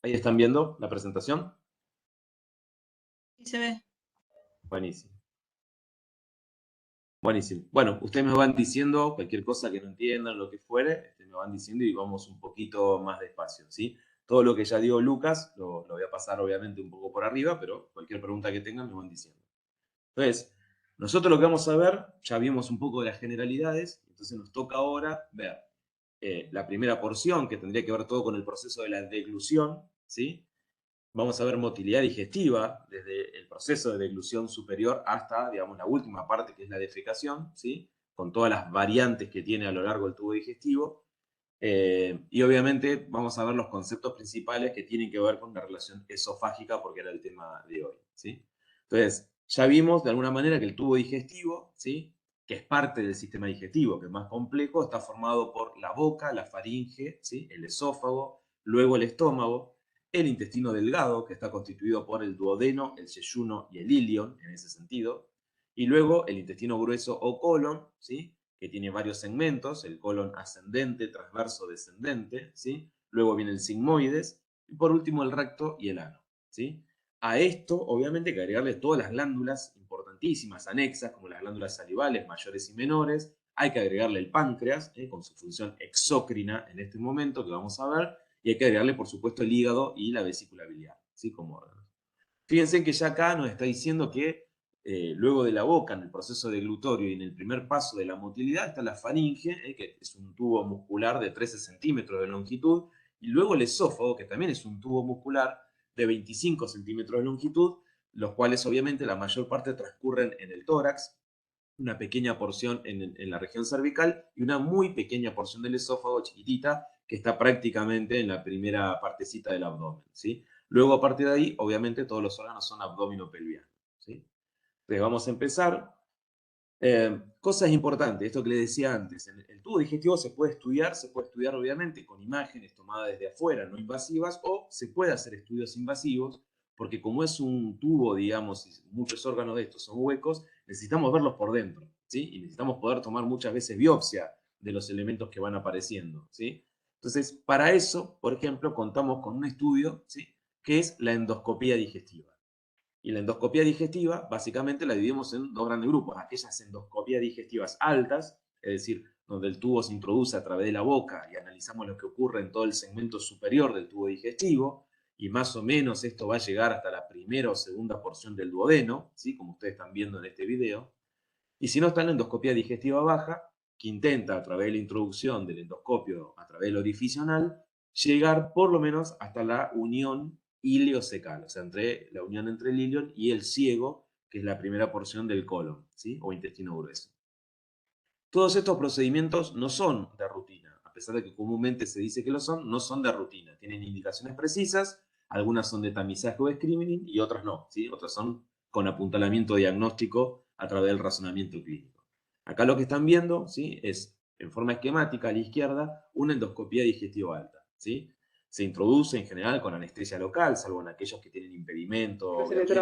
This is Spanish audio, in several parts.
¿Ahí están viendo la presentación? Sí, se ve. Buenísimo. Buenísimo. Bueno, ustedes me van diciendo cualquier cosa que no entiendan, lo que fuere, me van diciendo y vamos un poquito más despacio, ¿sí? Todo lo que ya dio Lucas lo voy a pasar obviamente un poco por arriba, pero cualquier pregunta que tengan me van diciendo. Entonces, nosotros lo que vamos a ver, ya vimos un poco de las generalidades, entonces nos toca ahora ver la primera porción, que tendría que ver todo con el proceso de la deglución, ¿sí? Vamos a ver motilidad digestiva, desde el proceso de deglución superior hasta, digamos, la última parte, que es la defecación, ¿sí? Con todas las variantes que tiene a lo largo del tubo digestivo. Y obviamente vamos a ver los conceptos principales que tienen que ver con la relación esofágica, porque era el tema de hoy, ¿sí? Entonces, ya vimos de alguna manera que el tubo digestivo, ¿sí? Que es parte del sistema digestivo, que es más complejo, está formado por la boca, la faringe, ¿sí? El esófago, luego el estómago, el intestino delgado, que está constituido por el duodeno, el yeyuno y el ilion, en ese sentido, y luego el intestino grueso o colon, ¿sí? Que tiene varios segmentos, el colon ascendente, transverso, descendente, ¿sí? Luego viene el sigmoides, y por último el recto y el ano, ¿sí? A esto, obviamente, hay que agregarle todas las glándulas importantísimas, anexas, como las glándulas salivales mayores y menores. Hay que agregarle el páncreas, con su función exócrina en este momento, que vamos a ver, y hay que agregarle, por supuesto, el hígado y la vesícula biliar, ¿sí? Como órganos. Fíjense que ya acá nos está diciendo que luego de la boca, en el proceso deglutorio y en el primer paso de la motilidad, está la faringe, que es un tubo muscular de 13 centímetros de longitud, y luego el esófago, que también es un tubo muscular de 25 centímetros de longitud, los cuales obviamente la mayor parte transcurren en el tórax, una pequeña porción en la región cervical y una muy pequeña porción del esófago, chiquitita, que está prácticamente en la primera partecita del abdomen, ¿sí? Luego, a partir de ahí, obviamente, todos los órganos son abdominopelvianos, ¿sí? Entonces, vamos a empezar. Cosas importantes, esto que les decía antes, el tubo digestivo se puede estudiar obviamente con imágenes tomadas desde afuera, no invasivas, o se puede hacer estudios invasivos, porque como es un tubo, digamos, y muchos órganos de estos son huecos, necesitamos verlos por dentro, ¿sí? Y necesitamos poder tomar muchas veces biopsia de los elementos que van apareciendo, ¿sí? Entonces, para eso, por ejemplo, contamos con un estudio, ¿sí? Que es la endoscopía digestiva. Y la endoscopía digestiva, básicamente la dividimos en dos grandes grupos. Aquellas endoscopías digestivas altas, es decir, donde el tubo se introduce a través de la boca y analizamos lo que ocurre en todo el segmento superior del tubo digestivo, y más o menos esto va a llegar hasta la primera o segunda porción del duodeno, ¿sí? Como ustedes están viendo en este video. Y si no, está en la endoscopía digestiva baja, que intenta a través de la introducción del endoscopio, a través del orificio anal, llegar por lo menos hasta la unión iliocecal, o sea, entre la unión entre el ilion y el ciego, que es la primera porción del colon, ¿sí? O intestino grueso. Todos estos procedimientos no son de rutina, a pesar de que comúnmente se dice que lo son, no son de rutina. Tienen indicaciones precisas, algunas son de tamizaje o screening y otras no, ¿sí? Otras son con apuntalamiento diagnóstico a través del razonamiento clínico. Acá lo que están viendo, ¿sí? Es en forma esquemática a la izquierda una endoscopía digestiva alta, ¿sí? Se introduce en general con anestesia local, salvo en aquellos que tienen impedimento, obviamente,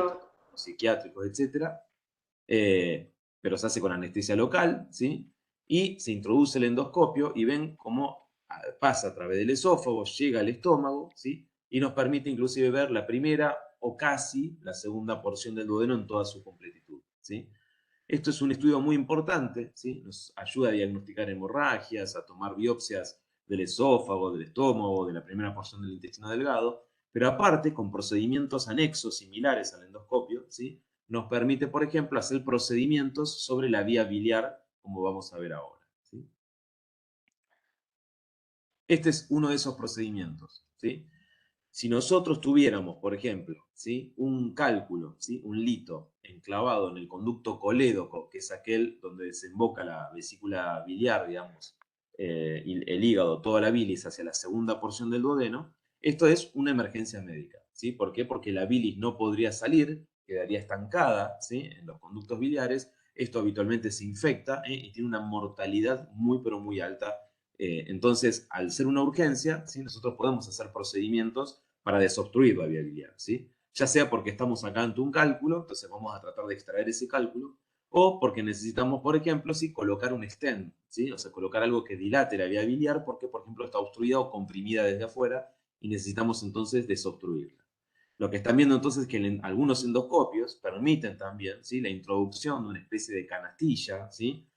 psiquiátricos, etcétera. Pero se hace con anestesia local, ¿sí? Y se introduce el endoscopio y ven cómo pasa a través del esófago, llega al estómago, ¿sí? Y nos permite inclusive ver la primera o casi la segunda porción del duodeno en toda su completitud, ¿sí? Esto es un estudio muy importante, ¿sí? Nos ayuda a diagnosticar hemorragias, a tomar biopsias del esófago, del estómago, de la primera porción del intestino delgado, pero aparte, con procedimientos anexos similares al endoscopio, ¿sí? Nos permite, por ejemplo, hacer procedimientos sobre la vía biliar, como vamos a ver ahora, ¿sí? Este es uno de esos procedimientos, ¿sí? Si nosotros tuviéramos, por ejemplo, ¿sí? Un cálculo, ¿sí? Un lito enclavado en el conducto colédoco, que es aquel donde desemboca la vesícula biliar, digamos, y el hígado, toda la bilis hacia la segunda porción del duodeno, esto es una emergencia médica, ¿sí? ¿Por qué? Porque la bilis no podría salir, quedaría estancada, ¿sí? En los conductos biliares, esto habitualmente se infecta, y tiene una mortalidad muy, pero muy alta. Entonces, al ser una urgencia, ¿sí? Nosotros podemos hacer procedimientos para desobstruir la vía biliar, ¿sí? Ya sea porque estamos acá ante un cálculo, entonces vamos a tratar de extraer ese cálculo, o porque necesitamos, por ejemplo, ¿sí? Colocar un stent, ¿sí? O sea, colocar algo que dilate la vía biliar porque, por ejemplo, está obstruida o comprimida desde afuera y necesitamos entonces desobstruirla. Lo que están viendo entonces es que algunos endoscopios permiten también, ¿sí?, la introducción de una especie de canastilla, ¿sí?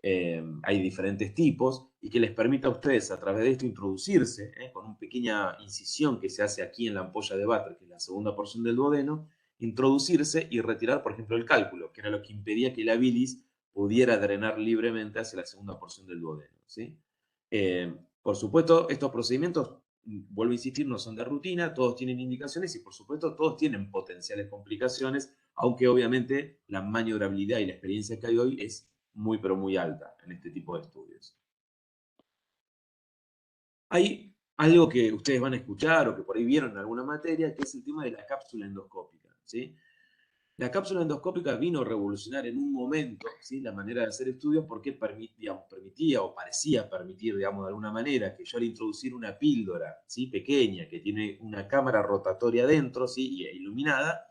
Hay diferentes tipos, y que les permite a ustedes a través de esto introducirse, con una pequeña incisión que se hace aquí en la ampolla de Butler, que es la segunda porción del duodeno, introducirse y retirar, por ejemplo, el cálculo, que era lo que impedía que la bilis pudiera drenar libremente hacia la segunda porción del duodeno, ¿sí? Por supuesto, estos procedimientos, vuelvo a insistir, no son de rutina, todos tienen indicaciones y por supuesto todos tienen potenciales complicaciones, aunque obviamente la maniobrabilidad y la experiencia que hay hoy es muy pero muy alta en este tipo de estudios. Hay algo que ustedes van a escuchar o que por ahí vieron en alguna materia, que es el tema de la cápsula endoscópica, ¿sí? La cápsula endoscópica vino a revolucionar en un momento, ¿sí?, la manera de hacer estudios, porque permitía o parecía permitir, digamos, de alguna manera, que yo al introducir una píldora, ¿sí?, pequeña, que tiene una cámara rotatoria dentro, ¿sí?, e iluminada,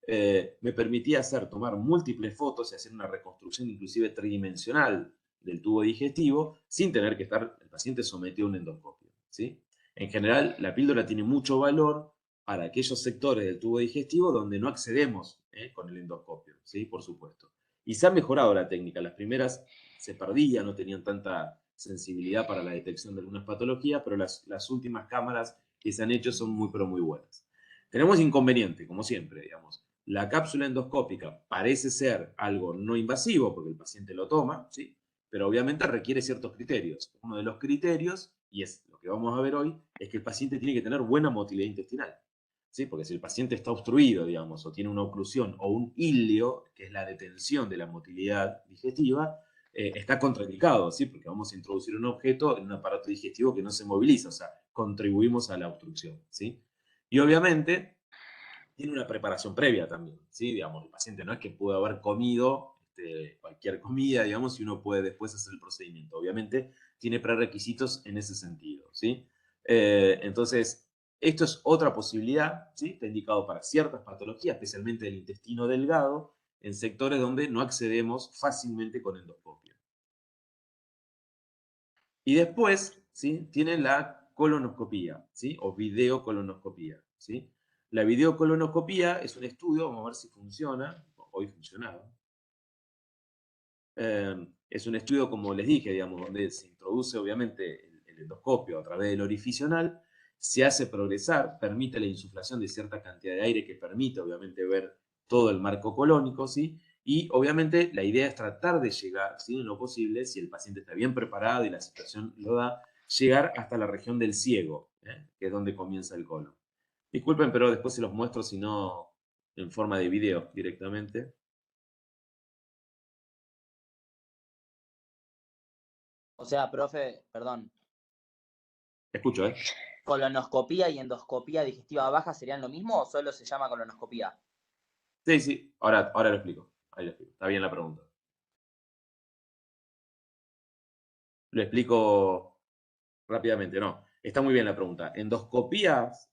me permitía tomar múltiples fotos y hacer una reconstrucción inclusive tridimensional del tubo digestivo sin tener que estar el paciente sometido a un endoscopio, ¿sí? En general, la píldora tiene mucho valor para aquellos sectores del tubo digestivo donde no accedemos, con el endoscopio, ¿sí?, por supuesto. Y se ha mejorado la técnica. Las primeras se perdían, no tenían tanta sensibilidad para la detección de algunas patologías, pero las últimas cámaras que se han hecho son muy, pero muy buenas. Tenemos inconveniente, como siempre, digamos. La cápsula endoscópica parece ser algo no invasivo porque el paciente lo toma, ¿sí?, pero obviamente requiere ciertos criterios. Uno de los criterios, y es lo que vamos a ver hoy, es que el paciente tiene que tener buena motilidad intestinal, ¿sí? Porque si el paciente está obstruido, digamos, o tiene una oclusión o un ilio, que es la detención de la motilidad digestiva, está contraindicado, ¿sí? Porque vamos a introducir un objeto en un aparato digestivo que no se moviliza, o sea, contribuimos a la obstrucción, ¿sí? Y obviamente tiene una preparación previa también, ¿sí? Digamos, el paciente no es que pudo haber comido cualquier comida, digamos, y uno puede después hacer el procedimiento. Obviamente tiene prerequisitos en ese sentido, ¿sí? Entonces, esto es otra posibilidad, ¿sí? Está indicado para ciertas patologías, especialmente del intestino delgado, en sectores donde no accedemos fácilmente con endoscopio. Y después, ¿sí?, tiene la colonoscopía, ¿sí?, o videocolonoscopía, ¿sí? La videocolonoscopía es un estudio, vamos a ver si funciona, hoy funcionaba. Es un estudio, como les dije, digamos, donde se introduce obviamente el endoscopio a través del orificio anal, se hace progresar, permite la insuflación de cierta cantidad de aire que permite obviamente ver todo el marco colónico, ¿sí? Y obviamente la idea es tratar de llegar, ¿sí?, en lo posible, si el paciente está bien preparado y la situación lo da, llegar hasta la región del ciego, que es donde comienza el colon. Disculpen, pero después se los muestro, si no, en forma de video directamente. O sea, profe, perdón, Escucho, ¿eh? ¿colonoscopía y endoscopía digestiva baja serían lo mismo o solo se llama colonoscopía? Sí, sí, ahora lo explico. Ahí lo explico. Está bien la pregunta. Lo explico rápidamente, no. Está muy bien la pregunta. Endoscopías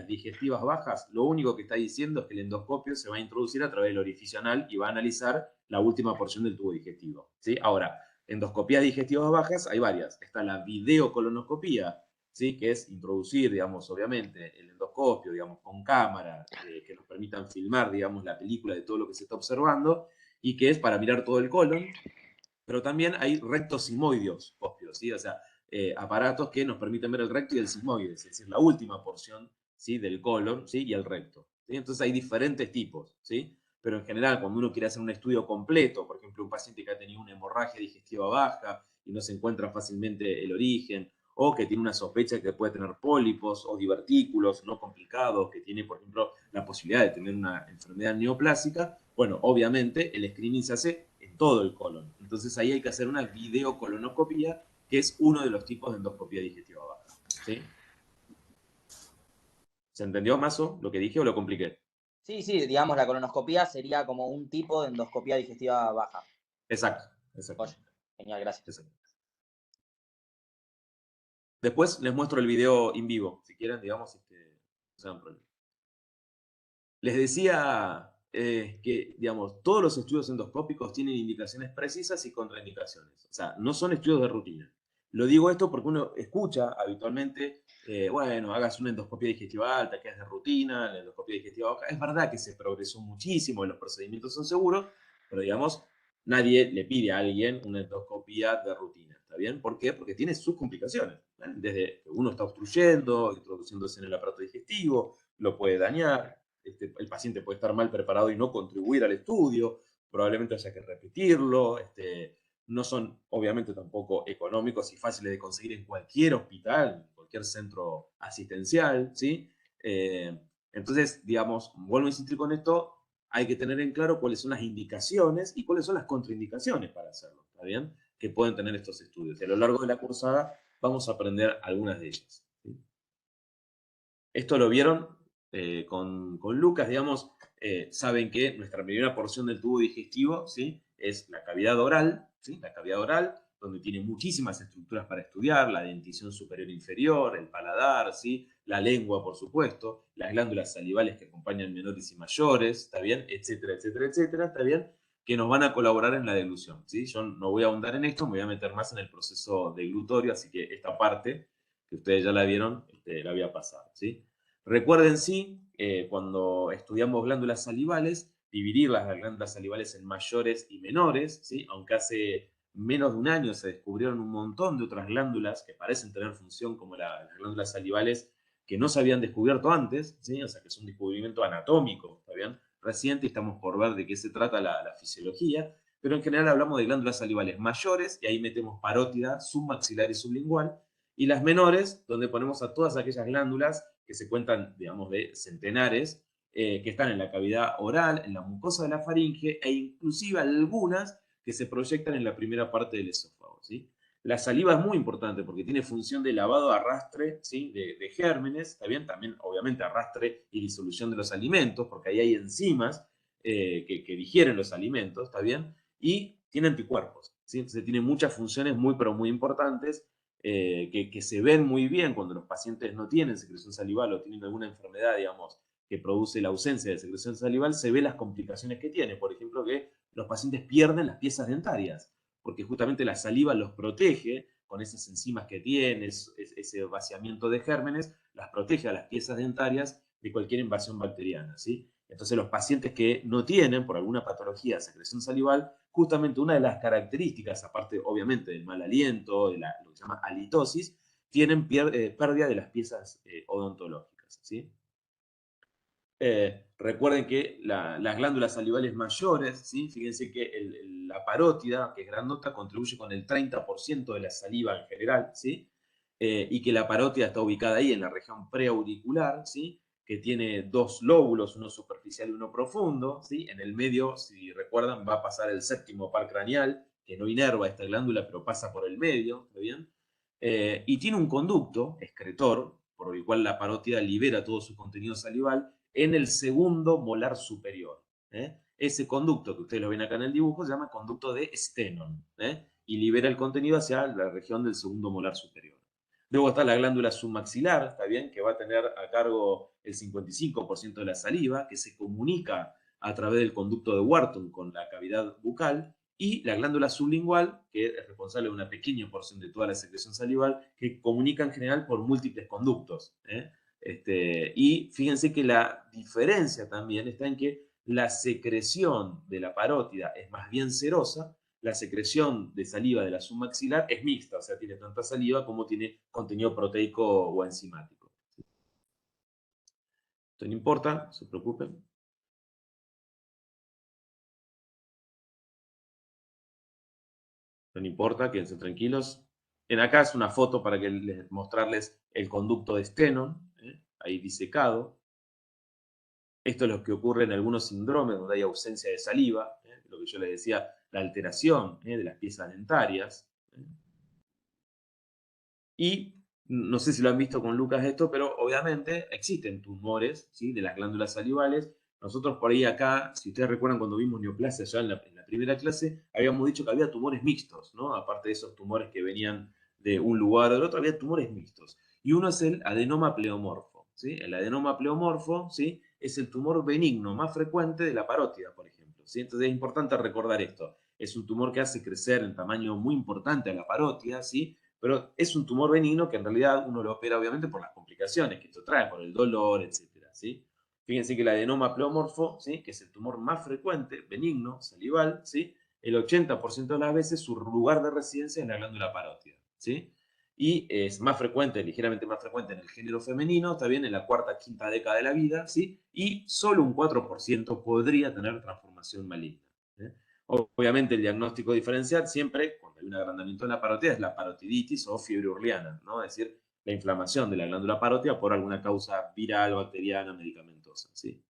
digestivas bajas, lo único que está diciendo es que el endoscopio se va a introducir a través del orificio anal y va a analizar la última porción del tubo digestivo, ¿sí? Ahora, endoscopías digestivas bajas hay varias. Está la videocolonoscopía, ¿sí?, que es introducir, digamos, obviamente, el endoscopio, digamos, con cámara, que nos permitan filmar, digamos, la película de todo lo que se está observando, y que es para mirar todo el colon, pero también hay rectos sigmoideos óseos, ¿sí? O sea, aparatos que nos permiten ver el recto y el sigmoide, es decir, la última porción, ¿sí?, del colon, ¿sí?, y el recto, ¿sí? Entonces hay diferentes tipos, ¿sí? Pero en general, cuando uno quiere hacer un estudio completo, por ejemplo, un paciente que ha tenido una hemorragia digestiva baja y no se encuentra fácilmente el origen, o que tiene una sospecha de que puede tener pólipos o divertículos no complicados, que tiene, por ejemplo, la posibilidad de tener una enfermedad neoplásica, bueno, obviamente el screening se hace en todo el colon. Entonces ahí hay que hacer una videocolonoscopía, que es uno de los tipos de endoscopía digestiva baja, ¿sí? ¿Se entendió, Mazo, lo que dije o lo compliqué? Sí, sí, digamos, la colonoscopía sería como un tipo de endoscopía digestiva baja. Exacto, Oye, exactamente. genial, gracias. Exacto. Después les muestro el video in vivo, si quieren, digamos, no se dan problema. Les decía que, digamos, todos los estudios endoscópicos tienen indicaciones precisas y contraindicaciones. O sea, no son estudios de rutina. Lo digo esto porque uno escucha habitualmente, bueno, hagas una endoscopia digestiva alta, que es de rutina, la endoscopia digestiva baja. Es verdad que se progresó muchísimo, los procedimientos son seguros, pero digamos, nadie le pide a alguien una endoscopia de rutina, ¿está bien? ¿Por qué? Porque tiene sus complicaciones, ¿eh? Desde que uno está obstruyendo, introduciéndose en el aparato digestivo, lo puede dañar, el paciente puede estar mal preparado y no contribuir al estudio, probablemente haya que repetirlo, no son obviamente tampoco económicos y fáciles de conseguir en cualquier hospital, en cualquier centro asistencial, ¿sí? Entonces, digamos, vuelvo a insistir con esto, hay que tener en claro cuáles son las indicaciones y cuáles son las contraindicaciones para hacerlo, ¿está bien? Que pueden tener estos estudios. Y a lo largo de la cursada vamos a aprender algunas de ellas, ¿sí? Esto lo vieron con Lucas, digamos, saben que nuestra primera porción del tubo digestivo, ¿sí? Es la cavidad oral, ¿sí? La cavidad oral, donde tiene muchísimas estructuras para estudiar, la dentición superior e inferior, el paladar, ¿sí? La lengua, por supuesto, las glándulas salivales que acompañan menores y mayores, ¿está bien? Etcétera, etcétera, etcétera, ¿está bien? Que nos van a colaborar en la deglución, ¿sí? Yo no voy a ahondar en esto, me voy a meter más en el proceso deglutorio, así que esta parte que ustedes ya la vieron, la voy a pasar, ¿sí? Recuerden, sí, cuando estudiamos glándulas salivales, dividir las glándulas salivales en mayores y menores, ¿sí? Aunque hace menos de un año se descubrieron un montón de otras glándulas que parecen tener función como las glándulas salivales que no se habían descubierto antes, ¿sí? O sea que es un descubrimiento anatómico, ¿está bien? Reciente, estamos por ver de qué se trata la fisiología, pero en general hablamos de glándulas salivales mayores, y ahí metemos parótida, submaxilar y sublingual, y las menores, donde ponemos a todas aquellas glándulas que se cuentan, digamos, de centenares, que están en la cavidad oral, en la mucosa de la faringe, e inclusive algunas que se proyectan en la primera parte del esófago, ¿sí? La saliva es muy importante porque tiene función de lavado, arrastre, ¿sí? de gérmenes, ¿está bien? También, obviamente, arrastre y disolución de los alimentos, porque ahí hay enzimas que digieren los alimentos, ¿está bien? Y tiene anticuerpos, ¿sí? Entonces tiene muchas funciones muy, pero muy importantes, que se ven muy bien cuando los pacientes no tienen secreción salival o tienen alguna enfermedad, digamos, que produce la ausencia de secreción salival, se ven las complicaciones que tiene. Por ejemplo, que los pacientes pierden las piezas dentarias, porque justamente la saliva los protege con esas enzimas que tiene, ese vaciamiento de gérmenes, las protege a las piezas dentarias de cualquier invasión bacteriana, ¿sí? Entonces los pacientes que no tienen, por alguna patología, secreción salival, justamente una de las características, aparte obviamente del mal aliento, de lo que se llama halitosis, tienen pérdida de las piezas odontológicas, ¿sí? Recuerden que las glándulas salivales mayores, ¿sí? Fíjense que la parótida, que es grandota, contribuye con el 30% de la saliva en general, ¿sí? Y que la parótida está ubicada ahí en la región preauricular, ¿sí? Que tiene dos lóbulos, uno superficial y uno profundo, ¿sí? En el medio, si recuerdan, va a pasar el séptimo par craneal, que no inerva esta glándula, pero pasa por el medio, ¿está bien? Y tiene un conducto excretor, por el cual la parótida libera todo su contenido salival en el segundo molar superior, ¿eh? Ese conducto que ustedes lo ven acá en el dibujo se llama conducto de Stenone, ¿eh? Y libera el contenido hacia la región del segundo molar superior. Luego está la glándula submaxilar, ¿está bien? Que va a tener a cargo el 55% de la saliva, que se comunica a través del conducto de Wharton con la cavidad bucal, y la glándula sublingual, que es responsable de una pequeña porción de toda la secreción salival, que comunica en general por múltiples conductos, ¿eh? Y fíjense que la diferencia también está en que la secreción de la parótida es más bien serosa, la secreción de saliva de la submaxilar es mixta, o sea, tiene tanta saliva como tiene contenido proteico o enzimático. Esto no importa, no se preocupen. No importa, quédense tranquilos. En acá es una foto para mostrarles el conducto de Stenone, ahí disecado. Esto es lo que ocurre en algunos síndromes donde hay ausencia de saliva, lo que yo les decía, la alteración de las piezas dentarias. Y no sé si lo han visto con Lucas esto, pero obviamente existen tumores, ¿sí? De las glándulas salivales. Nosotros por ahí acá, si ustedes recuerdan cuando vimos neoplasia ya en la primera clase, habíamos dicho que había tumores mixtos, ¿no? Aparte de esos tumores que venían de un lugar o del otro, había tumores mixtos. Y uno es el adenoma pleomorfo, ¿sí? El adenoma pleomorfo, ¿sí? Es el tumor benigno más frecuente de la parótida, por ejemplo, ¿sí? Entonces es importante recordar esto. Es un tumor que hace crecer en tamaño muy importante a la parótida, ¿sí? Pero es un tumor benigno que en realidad uno lo opera obviamente por las complicaciones que esto trae, por el dolor, etcétera, ¿sí? Fíjense que el adenoma pleomorfo, ¿sí? Que es el tumor más frecuente, benigno, salival, ¿sí? El 80% de las veces su lugar de residencia es la glándula parótida, ¿sí? Y es más frecuente, ligeramente más frecuente en el género femenino, está bien, en la cuarta, quinta década de la vida, ¿sí? Y solo un 4% podría tener transformación maligna. ¿Eh? Obviamente el diagnóstico diferencial siempre, cuando hay un agrandamiento de la parótida, es la parotiditis o fiebre urliana, ¿no? Es decir, la inflamación de la glándula parótida por alguna causa viral, bacteriana, medicamentosa, ¿sí?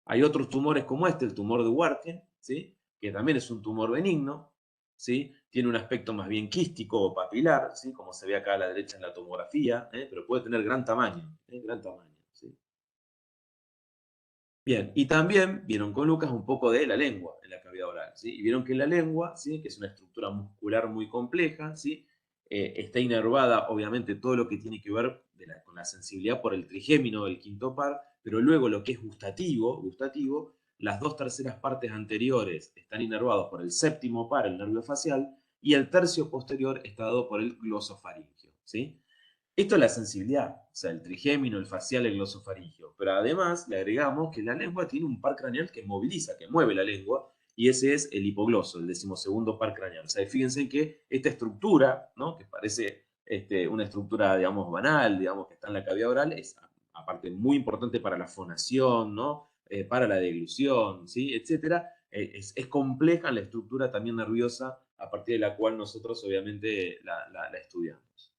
Hay otros tumores como este, el tumor de Warthin, ¿sí? Que también es un tumor benigno, ¿sí? Tiene un aspecto más bien quístico o papilar, ¿sí? Como se ve acá a la derecha en la tomografía, pero puede tener gran tamaño, gran tamaño, ¿sí? Bien, y también vieron con Lucas un poco de la lengua en la cavidad oral, ¿sí? Y vieron que la lengua, ¿sí? Que es una estructura muscular muy compleja, ¿sí? Está inervada, obviamente, todo lo que tiene que ver con la sensibilidad por el trigémino del quinto par, pero luego lo que es gustativo, las 2/3 partes anteriores están inervados por el séptimo par, el nervio facial, y el tercio posterior está dado por el glosofaringio, ¿sí? Esto es la sensibilidad, o sea, el trigémino, el facial, el glosofaringio. Pero además le agregamos que la lengua tiene un par craneal que moviliza, que mueve la lengua, y ese es el hipogloso, el 12º par craneal. O sea, fíjense que esta estructura, ¿no? Que parece una estructura, digamos, banal, digamos, que está en la cavidad oral, es aparte muy importante para la fonación, ¿no? Para la deglución, ¿sí? Etcétera. Es compleja la estructura también nerviosa a partir de la cual nosotros obviamente la estudiamos.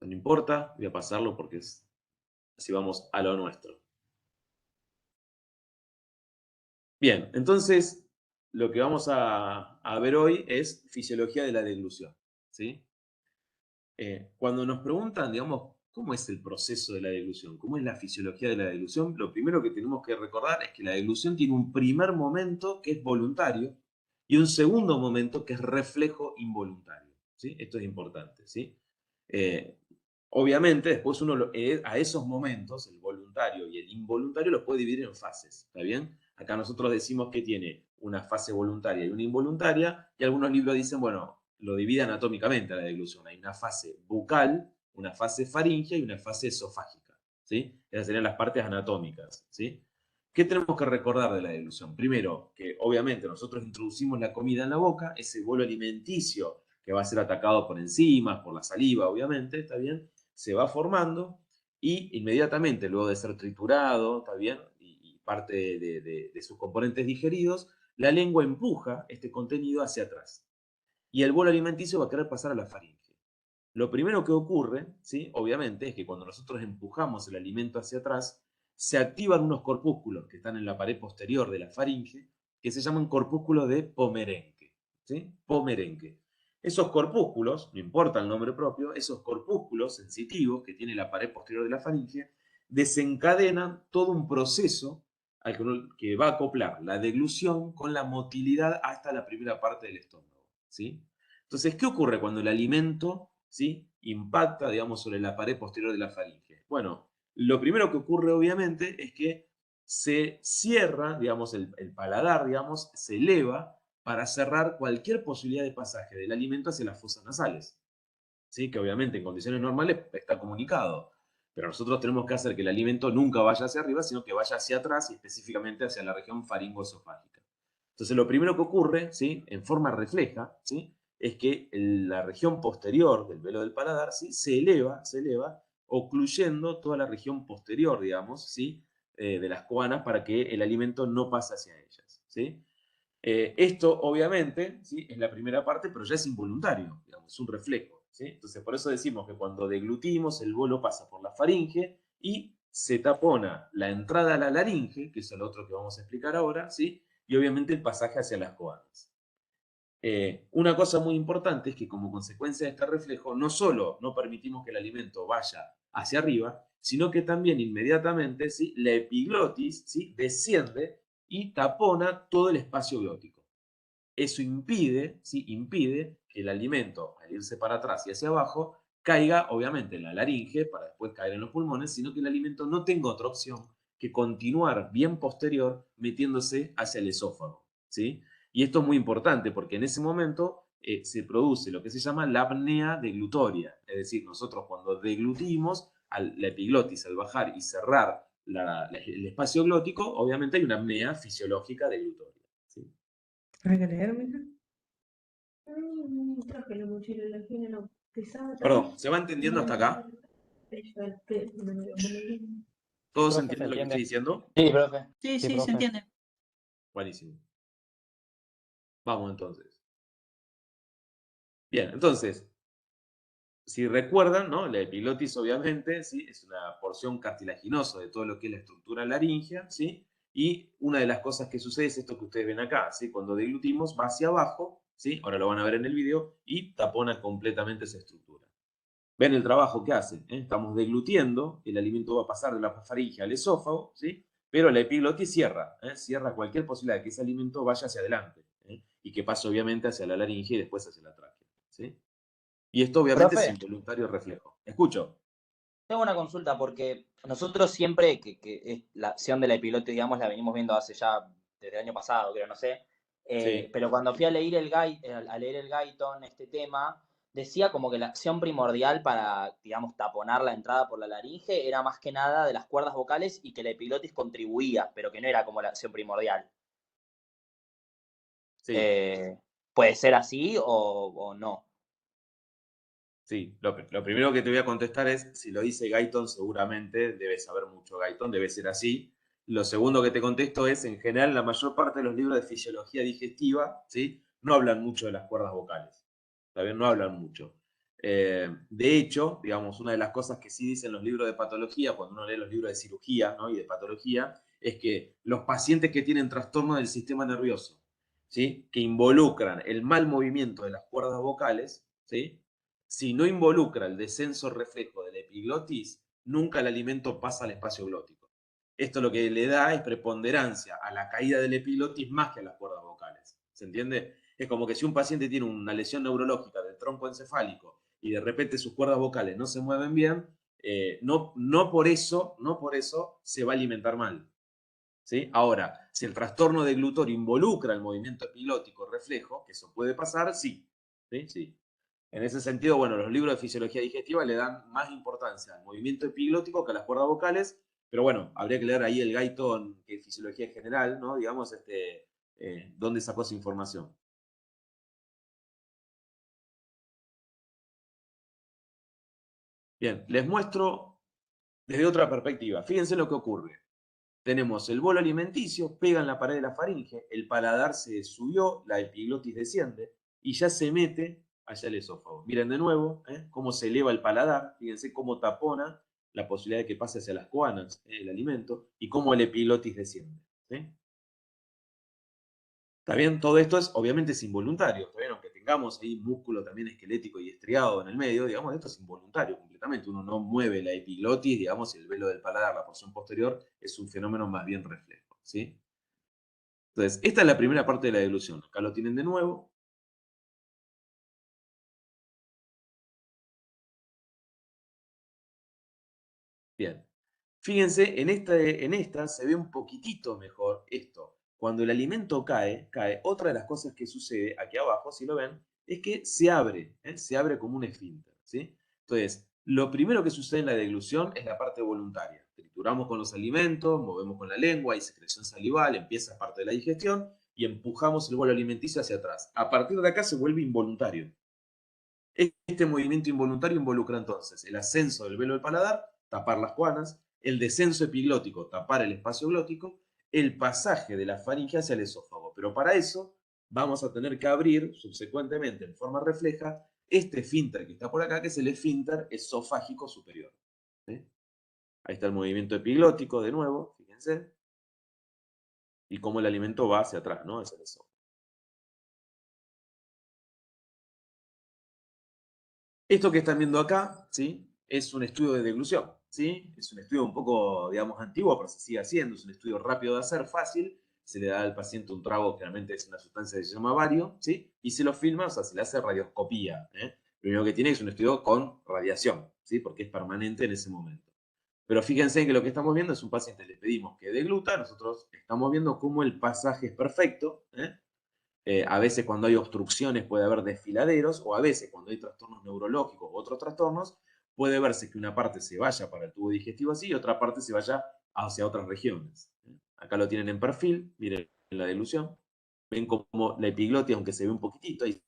No importa, voy a pasarlo porque así vamos a lo nuestro. Bien, entonces lo que vamos a ver hoy es fisiología de la deglución, ¿sí? Cuando nos preguntan, digamos, ¿cómo es el proceso de la deglución? ¿Cómo es la fisiología de la deglución? Lo primero que tenemos que recordar es que la deglución tiene un primer momento que es voluntario y un segundo momento que es reflejo involuntario, ¿sí? Esto es importante, ¿sí? Eh, Obviamente, después uno a esos momentos, el voluntario y el involuntario, los puede dividir en fases, ¿está bien? Acá nosotros decimos que tiene una fase voluntaria y una involuntaria, y algunos libros dicen, bueno, lo divide anatómicamente a la deglución. Hay una fase bucal, una fase faríngea y una fase esofágica, ¿sí? Esas serían las partes anatómicas, ¿sí? ¿Qué tenemos que recordar de la deglución? Primero, que obviamente nosotros introducimos la comida en la boca, ese bolo alimenticio que va a ser atacado por enzimas, por la saliva, obviamente, ¿está bien? Se va formando y inmediatamente, luego de ser triturado, ¿está bien? Y parte de sus componentes digeridos, la lengua empuja este contenido hacia atrás. Y el bolo alimenticio va a querer pasar a la faringe. Lo primero que ocurre, ¿sí? Obviamente, es que cuando nosotros empujamos el alimento hacia atrás, se activan unos corpúsculos que están en la pared posterior de la faringe, que se llaman corpúsculos de Pomerenke, ¿sí? Pomerenke. Esos corpúsculos, no importa el nombre propio, esos corpúsculos sensitivos que tiene la pared posterior de la faringe, desencadenan todo un proceso que va a acoplar la deglución con la motilidad hasta la primera parte del estómago, ¿sí? Entonces, ¿qué ocurre cuando el alimento, ¿sí? Impacta, digamos, sobre la pared posterior de la faringe? Bueno, lo primero que ocurre, obviamente, es que se cierra, digamos, el paladar, digamos, se eleva para cerrar cualquier posibilidad de pasaje del alimento hacia las fosas nasales, ¿sí? Que obviamente en condiciones normales está comunicado. Pero nosotros tenemos que hacer que el alimento nunca vaya hacia arriba, sino que vaya hacia atrás y específicamente hacia la región faringoesofágica. Entonces, lo primero que ocurre, ¿sí? En forma refleja, ¿sí? Es que la región posterior del velo del paladar, ¿sí? Se eleva, ocluyendo toda la región posterior, digamos, ¿sí? De las coanas para que el alimento no pase hacia ellas, ¿sí? Esto, obviamente, ¿sí? Es la primera parte, pero ya es involuntario, digamos, es un reflejo, ¿sí? Entonces, por eso decimos que cuando deglutimos, el bolo pasa por la faringe y se tapona la entrada a la laringe, que es el otro que vamos a explicar ahora, ¿sí? Y obviamente el pasaje hacia las coanas. Una cosa muy importante es que como consecuencia de este reflejo, no solo no permitimos que el alimento vaya hacia arriba, sino que también inmediatamente, ¿sí? La epiglotis, ¿sí? Desciende y tapona todo el espacio glótico. Eso impide, ¿sí? Impide que el alimento, al irse para atrás y hacia abajo, caiga obviamente en la laringe para después caer en los pulmones, sino que el alimento no tenga otra opción que continuar bien posterior metiéndose hacia el esófago, ¿sí? Y esto es muy importante porque en ese momento se produce lo que se llama la apnea deglutoria. Es decir, nosotros cuando deglutimos, la epiglotis al bajar y cerrar el espacio glótico, obviamente hay una apnea fisiológica deglutoria. ¿Sí? ¿Hay que leer, mija? Traje la mochila, la tiene no pesada. Perdón, ¿se va entendiendo hasta acá? ¿Todos Profe, ¿se entienden lo que entiende? estoy diciendo? Sí, profe. Sí, Sí, sí, se profe. entiende. Buenísimo. Vamos entonces. Bien, entonces, si recuerdan, ¿no? La epiglotis obviamente, ¿sí? Es una porción cartilaginosa de todo lo que es la estructura laringea, ¿sí? Y una de las cosas que sucede es esto que ustedes ven acá, ¿sí? Cuando deglutimos va hacia abajo, ¿sí? Ahora lo van a ver en el video, y tapona completamente esa estructura. ¿Ven el trabajo que hace? Estamos deglutiendo, el alimento va a pasar de la faringe al esófago, ¿sí? Pero la epiglotis cierra, cierra cualquier posibilidad de que ese alimento vaya hacia adelante, y que pase obviamente hacia la laringe y después hacia la tráquea, ¿sí? Y esto obviamente es Profe, involuntario reflejo. Escucho. tengo una consulta porque nosotros siempre que es la acción de la epilote, digamos, la venimos viendo hace ya desde el año pasado, creo, no sé. Sí. Pero cuando fui a leer a leer el Guyton, este tema, decía como que la acción primordial para, digamos, taponar la entrada por la laringe era más que nada de las cuerdas vocales y que la epilotis contribuía, pero que no era como la acción primordial. Sí, ¿Puede ser así o no? sí. Lo primero que te voy a contestar es, si lo dice Guyton, seguramente debes saber mucho Guyton, debe ser así. Lo segundo que te contesto es, en general, la mayor parte de los libros de fisiología digestiva, ¿sí? No hablan mucho de las cuerdas vocales. ¿Está bien? No hablan mucho. De hecho, digamos, una de las cosas que sí dicen los libros de patología, cuando uno lee los libros de cirugía, ¿no? Y de patología, es que los pacientes que tienen trastorno del sistema nervioso, ¿sí? Que involucran el mal movimiento de las cuerdas vocales, ¿sí? Si no involucra el descenso reflejo de la epiglotis, nunca el alimento pasa al espacio glótico. Esto lo que le da es preponderancia a la caída del epiglotis más que a las cuerdas vocales. ¿Se entiende? Es como que si un paciente tiene una lesión neurológica del tronco encefálico y de repente sus cuerdas vocales no se mueven bien, no por eso se va a alimentar mal. ¿Sí? Ahora, si el trastorno deglutorio involucra el movimiento epiglótico reflejo, que eso puede pasar, sí. ¿Sí? Sí. En ese sentido, bueno, los libros de fisiología digestiva le dan más importancia al movimiento epiglótico que a las cuerdas vocales, pero bueno, habría que leer ahí el Guyton, que es fisiología general, ¿no? Digamos, dónde sacó esa información. Bien, les muestro desde otra perspectiva. Fíjense lo que ocurre. Tenemos el bolo alimenticio, pega en la pared de la faringe, el paladar se subió, la epiglotis desciende y ya se mete hacia el esófago. Miren de nuevo cómo se eleva el paladar, fíjense cómo tapona la posibilidad de que pase hacia las coanas el alimento y cómo el epiglotis desciende. ¿Sí? Está bien, todo esto es obviamente es involuntario, ¿está bien? Aunque tengamos ahí músculo también esquelético y estriado en el medio, digamos, esto es involuntario completamente. Uno no mueve la epiglotis, digamos, y el velo del paladar, la porción posterior, es un fenómeno más bien reflejo, ¿sí? Entonces, esta es la primera parte de la deglución. Acá lo tienen de nuevo. Bien. Fíjense, en esta se ve un poquitito mejor esto. Cuando el alimento cae, otra de las cosas que sucede aquí abajo, si lo ven, es que se abre como un esfínter, ¿sí? Entonces, lo primero que sucede en la deglución es la parte voluntaria. Trituramos con los alimentos, movemos con la lengua, hay secreción salival, empieza parte de la digestión y empujamos el bolo alimenticio hacia atrás. A partir de acá se vuelve involuntario. Este movimiento involuntario involucra entonces el ascenso del velo del paladar, tapar las coanas, el descenso epiglótico, tapar el espacio glótico, el pasaje de la faringe hacia el esófago. Pero para eso vamos a tener que abrir subsecuentemente en forma refleja este esfínter que está por acá, que es el esfínter esofágico superior. ¿Sí? Ahí está el movimiento epiglótico de nuevo, fíjense, y cómo el alimento va hacia atrás, ¿no? Hacia el esófago. Esto que están viendo acá, ¿sí? Es un estudio de deglución, ¿sí? Es un estudio un poco, digamos, antiguo, pero se sigue haciendo. Es un estudio rápido de hacer, fácil. Se le da al paciente un trago, generalmente es una sustancia que se llama bario, ¿sí? Y se lo filma, o sea, se le hace radioscopía. Lo primero que tiene es un estudio con radiación, ¿sí? Porque es permanente en ese momento. Pero fíjense que lo que estamos viendo es un paciente, le pedimos que degluta, nosotros estamos viendo cómo el pasaje es perfecto, A veces cuando hay obstrucciones puede haber desfiladeros, o a veces cuando hay trastornos neurológicos u otros trastornos, puede verse que una parte se vaya para el tubo digestivo así y otra parte se vaya hacia otras regiones. Acá lo tienen en perfil, miren la dilución. Ven como la epiglotis, aunque se ve un poquitito, ahí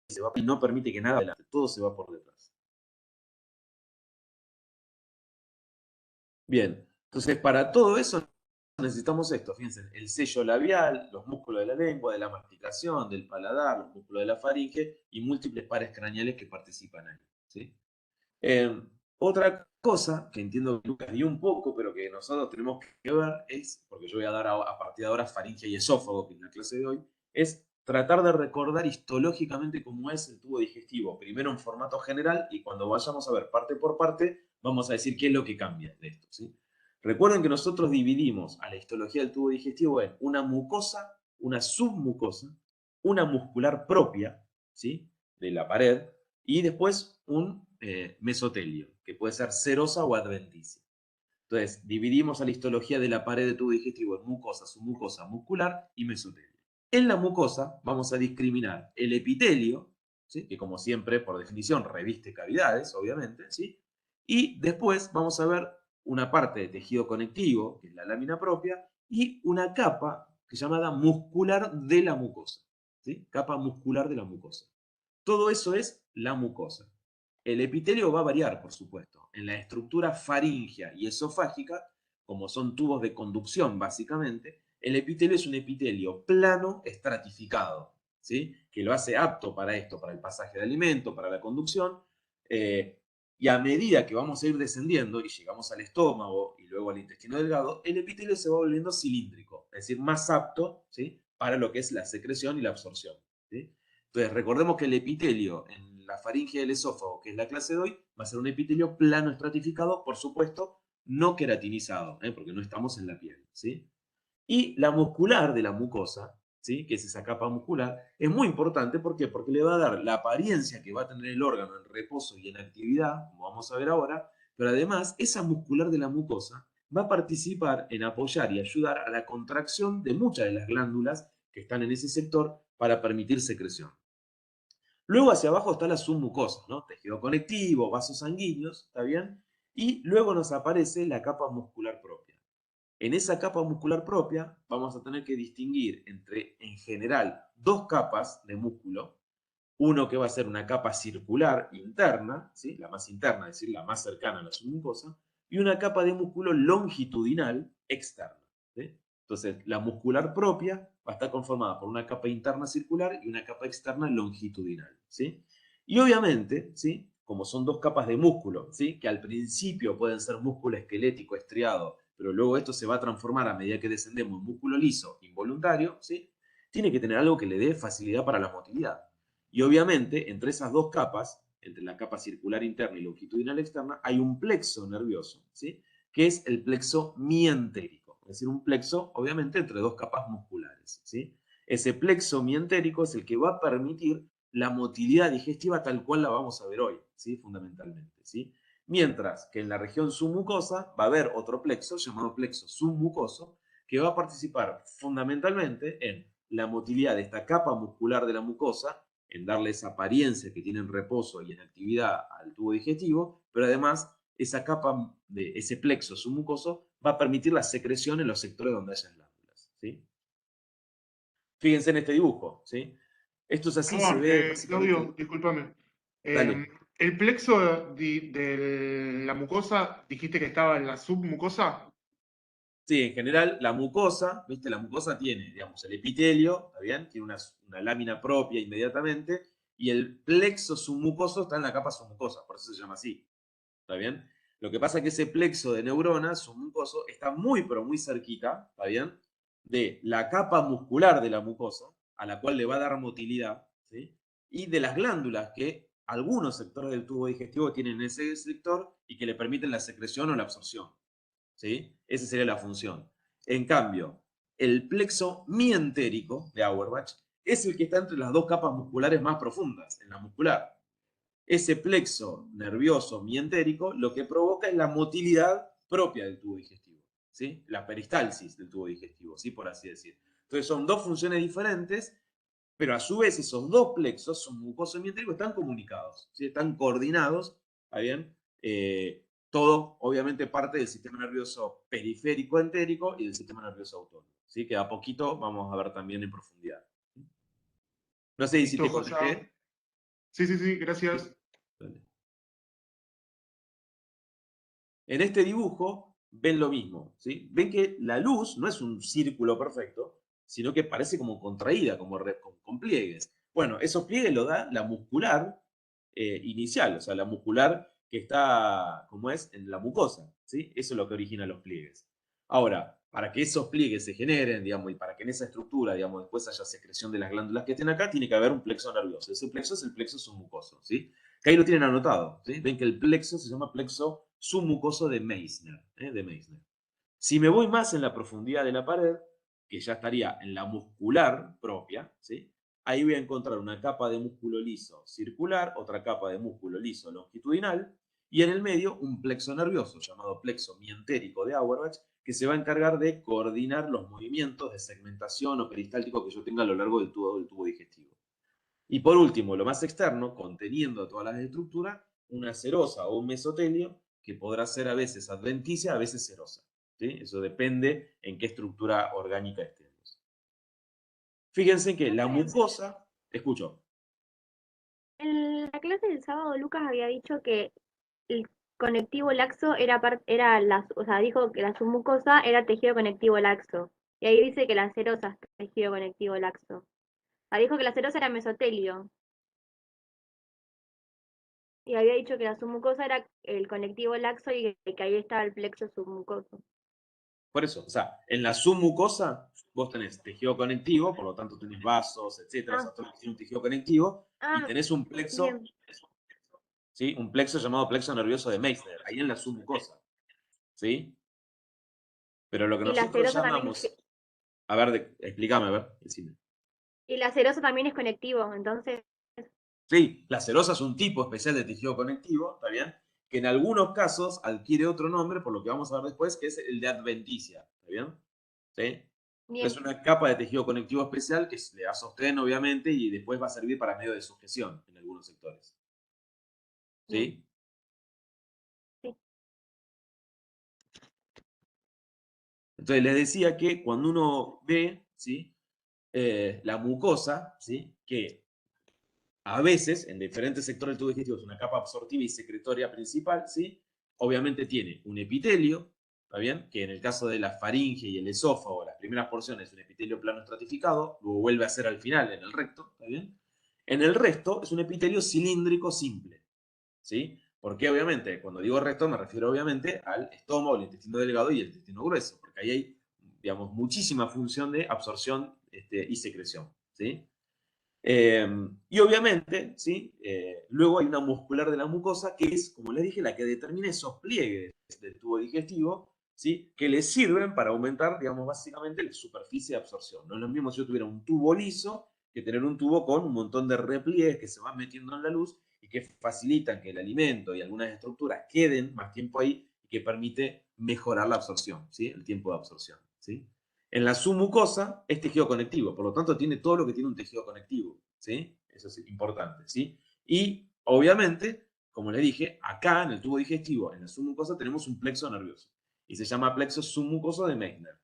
se va, y no permite que nada adelante, todo se va por detrás. Bien, entonces para todo eso necesitamos esto, fíjense, el sello labial, los músculos de la lengua, de la masticación, del paladar, los músculos de la faringe y múltiples pares craneales que participan ahí. ¿Sí? Otra cosa que entiendo que Lucas dio un poco, pero que nosotros tenemos que ver es, porque yo voy a dar a partir de ahora faringe y esófago, que es la clase de hoy, es tratar de recordar histológicamente cómo es el tubo digestivo, primero en formato general y cuando vayamos a ver parte por parte, vamos a decir qué es lo que cambia de esto. ¿Sí? Recuerden que nosotros dividimos a la histología del tubo digestivo en una mucosa, una submucosa, una muscular propia, ¿sí? De la pared, y después un mesotelio, que puede ser serosa o adventicia. Entonces, dividimos a la histología de la pared de tubo digestivo en mucosa, submucosa, muscular y mesotelio. En la mucosa vamos a discriminar el epitelio, ¿sí? Que como siempre, por definición, reviste cavidades, obviamente, ¿sí? Y después vamos a ver una parte de tejido conectivo, que es la lámina propia, y una capa que es llamada muscular de la mucosa, ¿sí? Capa muscular de la mucosa. Todo eso es la mucosa. El epitelio va a variar, por supuesto. En la estructura faríngea y esofágica, como son tubos de conducción básicamente, el epitelio es un epitelio plano estratificado, ¿sí? Que lo hace apto para esto, para el pasaje de alimento, para la conducción. Y a medida que vamos a ir descendiendo y llegamos al estómago y luego al intestino delgado, el epitelio se va volviendo cilíndrico, es decir, más apto, ¿sí? Para lo que es la secreción y la absorción. ¿Sí? Entonces, recordemos que el epitelio en la faringe del esófago, que es la clase de hoy, va a ser un epitelio plano estratificado, por supuesto, no queratinizado, porque no estamos en la piel. ¿Sí? Y la muscular de la mucosa, ¿sí? Que es esa capa muscular, es muy importante. ¿Por qué? Porque le va a dar la apariencia que va a tener el órgano en reposo y en actividad, como vamos a ver ahora, pero además esa muscular de la mucosa va a participar en apoyar y ayudar a la contracción de muchas de las glándulas que están en ese sector para permitir secreción. Luego hacia abajo está la submucosa, ¿no? Tejido conectivo, vasos sanguíneos, ¿está bien? Y luego nos aparece la capa muscular propia. En esa capa muscular propia vamos a tener que distinguir entre, en general, dos capas de músculo. Uno que va a ser una capa circular interna, ¿sí? La más interna, es decir, la más cercana a la submucosa, y una capa de músculo longitudinal externa. ¿Sí? Entonces, la muscular propia va a estar conformada por una capa interna circular y una capa externa longitudinal. ¿Sí? Y obviamente, ¿sí? Como son dos capas de músculo, ¿sí? Que al principio pueden ser músculo esquelético estriado, pero luego esto se va a transformar a medida que descendemos en músculo liso involuntario, ¿sí? Tiene que tener algo que le dé facilidad para la motilidad. Y obviamente, entre esas dos capas, entre la capa circular interna y longitudinal externa, hay un plexo nervioso, ¿sí? Que es el plexo mientérico. Es decir, un plexo, obviamente, entre dos capas musculares, ¿sí? Ese plexo mientérico es el que va a permitir la motilidad digestiva tal cual la vamos a ver hoy, ¿sí? Fundamentalmente, ¿sí? Mientras que en la región submucosa va a haber otro plexo llamado plexo submucoso que va a participar fundamentalmente en la motilidad de esta capa muscular de la mucosa, en darle esa apariencia que tiene en reposo y en actividad al tubo digestivo, pero además esa capa de ese plexo submucoso va a permitir la secreción en los sectores donde haya glándulas. ¿Sí? Fíjense en este dibujo. ¿Sí? Esto es así, se Perdón, ve básicamente. Claudio, discúlpame. Dale. ¿El plexo de la mucosa dijiste que estaba en la submucosa? Sí, en general, la mucosa, ¿viste? La mucosa tiene, digamos, el epitelio, ¿está bien? Tiene una lámina propia inmediatamente, y el plexo submucoso está en la capa submucosa, por eso se llama así, ¿está bien? Lo que pasa es que ese plexo de neuronas submucoso está muy, pero muy cerquita, ¿está bien? De la capa muscular de la mucosa, a la cual le va a dar motilidad, ¿sí? Y de las glándulas que algunos sectores del tubo digestivo tienen ese sector y que le permiten la secreción o la absorción. ¿Sí? Esa sería la función. En cambio, el plexo mientérico de Auerbach es el que está entre las dos capas musculares más profundas, en la muscular. Ese plexo nervioso mientérico lo que provoca es la motilidad propia del tubo digestivo, ¿sí? La peristalsis del tubo digestivo, ¿sí? Por así decir. Entonces son dos funciones diferentes, pero a su vez esos dos plexos, submucoso y mientérico, están comunicados, ¿sí? Están coordinados, ¿está bien? Todo, obviamente, parte del sistema nervioso periférico entérico y del sistema nervioso autónomo, ¿sí? Que a poquito vamos a ver también en profundidad. No sé si Listo, te José. contesté. Sí, gracias. Dale. En este dibujo ven lo mismo, ¿sí? Ven que la luz no es un círculo perfecto, sino que parece como contraída, como con pliegues. Bueno, esos pliegues lo da la muscular inicial, o sea, la muscular que está, como es, en la mucosa, ¿sí? Eso es lo que origina los pliegues. Ahora, para que esos pliegues se generen, digamos, y para que en esa estructura, digamos, después haya secreción de las glándulas que estén acá, tiene que haber un plexo nervioso. Ese plexo es el plexo submucoso, ¿sí? Que ahí lo tienen anotado, ¿sí? Ven que el plexo se llama plexo submucoso de Meissner, de Meissner. Si me voy más en la profundidad de la pared, que ya estaría en la muscular propia, ¿sí? Ahí voy a encontrar una capa de músculo liso circular, otra capa de músculo liso longitudinal, y en el medio un plexo nervioso llamado plexo mientérico de Auerbach, que se va a encargar de coordinar los movimientos de segmentación o peristáltico que yo tenga a lo largo del tubo digestivo. Y por último, lo más externo, conteniendo todas las estructuras, una serosa o un mesotelio que podrá ser a veces adventicia, a veces serosa, ¿sí? Eso depende en qué estructura orgánica estemos. Fíjense que la mucosa, escucho. En la clase del sábado, Lucas había dicho que el conectivo laxo era o sea, dijo que la submucosa era tejido conectivo laxo. Y ahí dice que la serosa es tejido conectivo laxo. O sea, dijo que la serosa era mesotelio. Y había dicho que la submucosa era el conectivo laxo y que ahí estaba el plexo submucoso. Por eso, o sea, en la submucosa vos tenés tejido conectivo, por lo tanto tenés vasos, etcétera, o sea, todo tiene un tejido conectivo, y tenés un plexo, bien. ¿sí? Un plexo llamado plexo nervioso de Meissner, ahí en la submucosa, ¿sí? Pero lo que Y la nosotros serosa también llamamos, a ver, explícame, a ver, decime. y la serosa también es conectivo, entonces, Sí, la serosa es un tipo especial de tejido conectivo, ¿está bien? Que en algunos casos adquiere otro nombre, por lo que vamos a ver después, que es el de adventicia, ¿está bien? ¿Sí? bien. Es una capa de tejido conectivo especial que le da sostén, obviamente, y después va a servir para medio de sujeción en algunos sectores. Bien. ¿Sí? Sí. Entonces les decía que cuando uno ve, ¿sí? La mucosa, ¿sí? Que a veces, en diferentes sectores del tubo digestivo, es una capa absortiva y secretoria principal, ¿sí? Obviamente tiene un epitelio, ¿está bien? Que en el caso de la faringe y el esófago, las primeras porciones es un epitelio plano estratificado, luego vuelve a ser al final en el recto, ¿está bien? En el resto es un epitelio cilíndrico simple, ¿sí? Porque obviamente, cuando digo resto, me refiero obviamente al estómago, el intestino delgado y el intestino grueso, porque ahí hay, digamos, muchísima función de absorción y secreción, ¿sí? Y obviamente, ¿sí? Luego hay una muscular de la mucosa que es, como les dije, la que determina esos pliegues del tubo digestivo, ¿sí? Que les sirven para aumentar, digamos, básicamente la superficie de absorción. No es lo mismo si yo tuviera un tubo liso que tener un tubo con un montón de repliegues que se van metiendo en la luz y que facilitan que el alimento y algunas estructuras queden más tiempo ahí y que permite mejorar la absorción, ¿sí? El tiempo de absorción, ¿sí? En la submucosa es tejido conectivo, por lo tanto tiene todo lo que tiene un tejido conectivo, ¿sí? Eso es importante, ¿sí? Y obviamente, como le dije, acá en el tubo digestivo, en la submucosa, tenemos un plexo nervioso y se llama plexo submucoso de Meissner.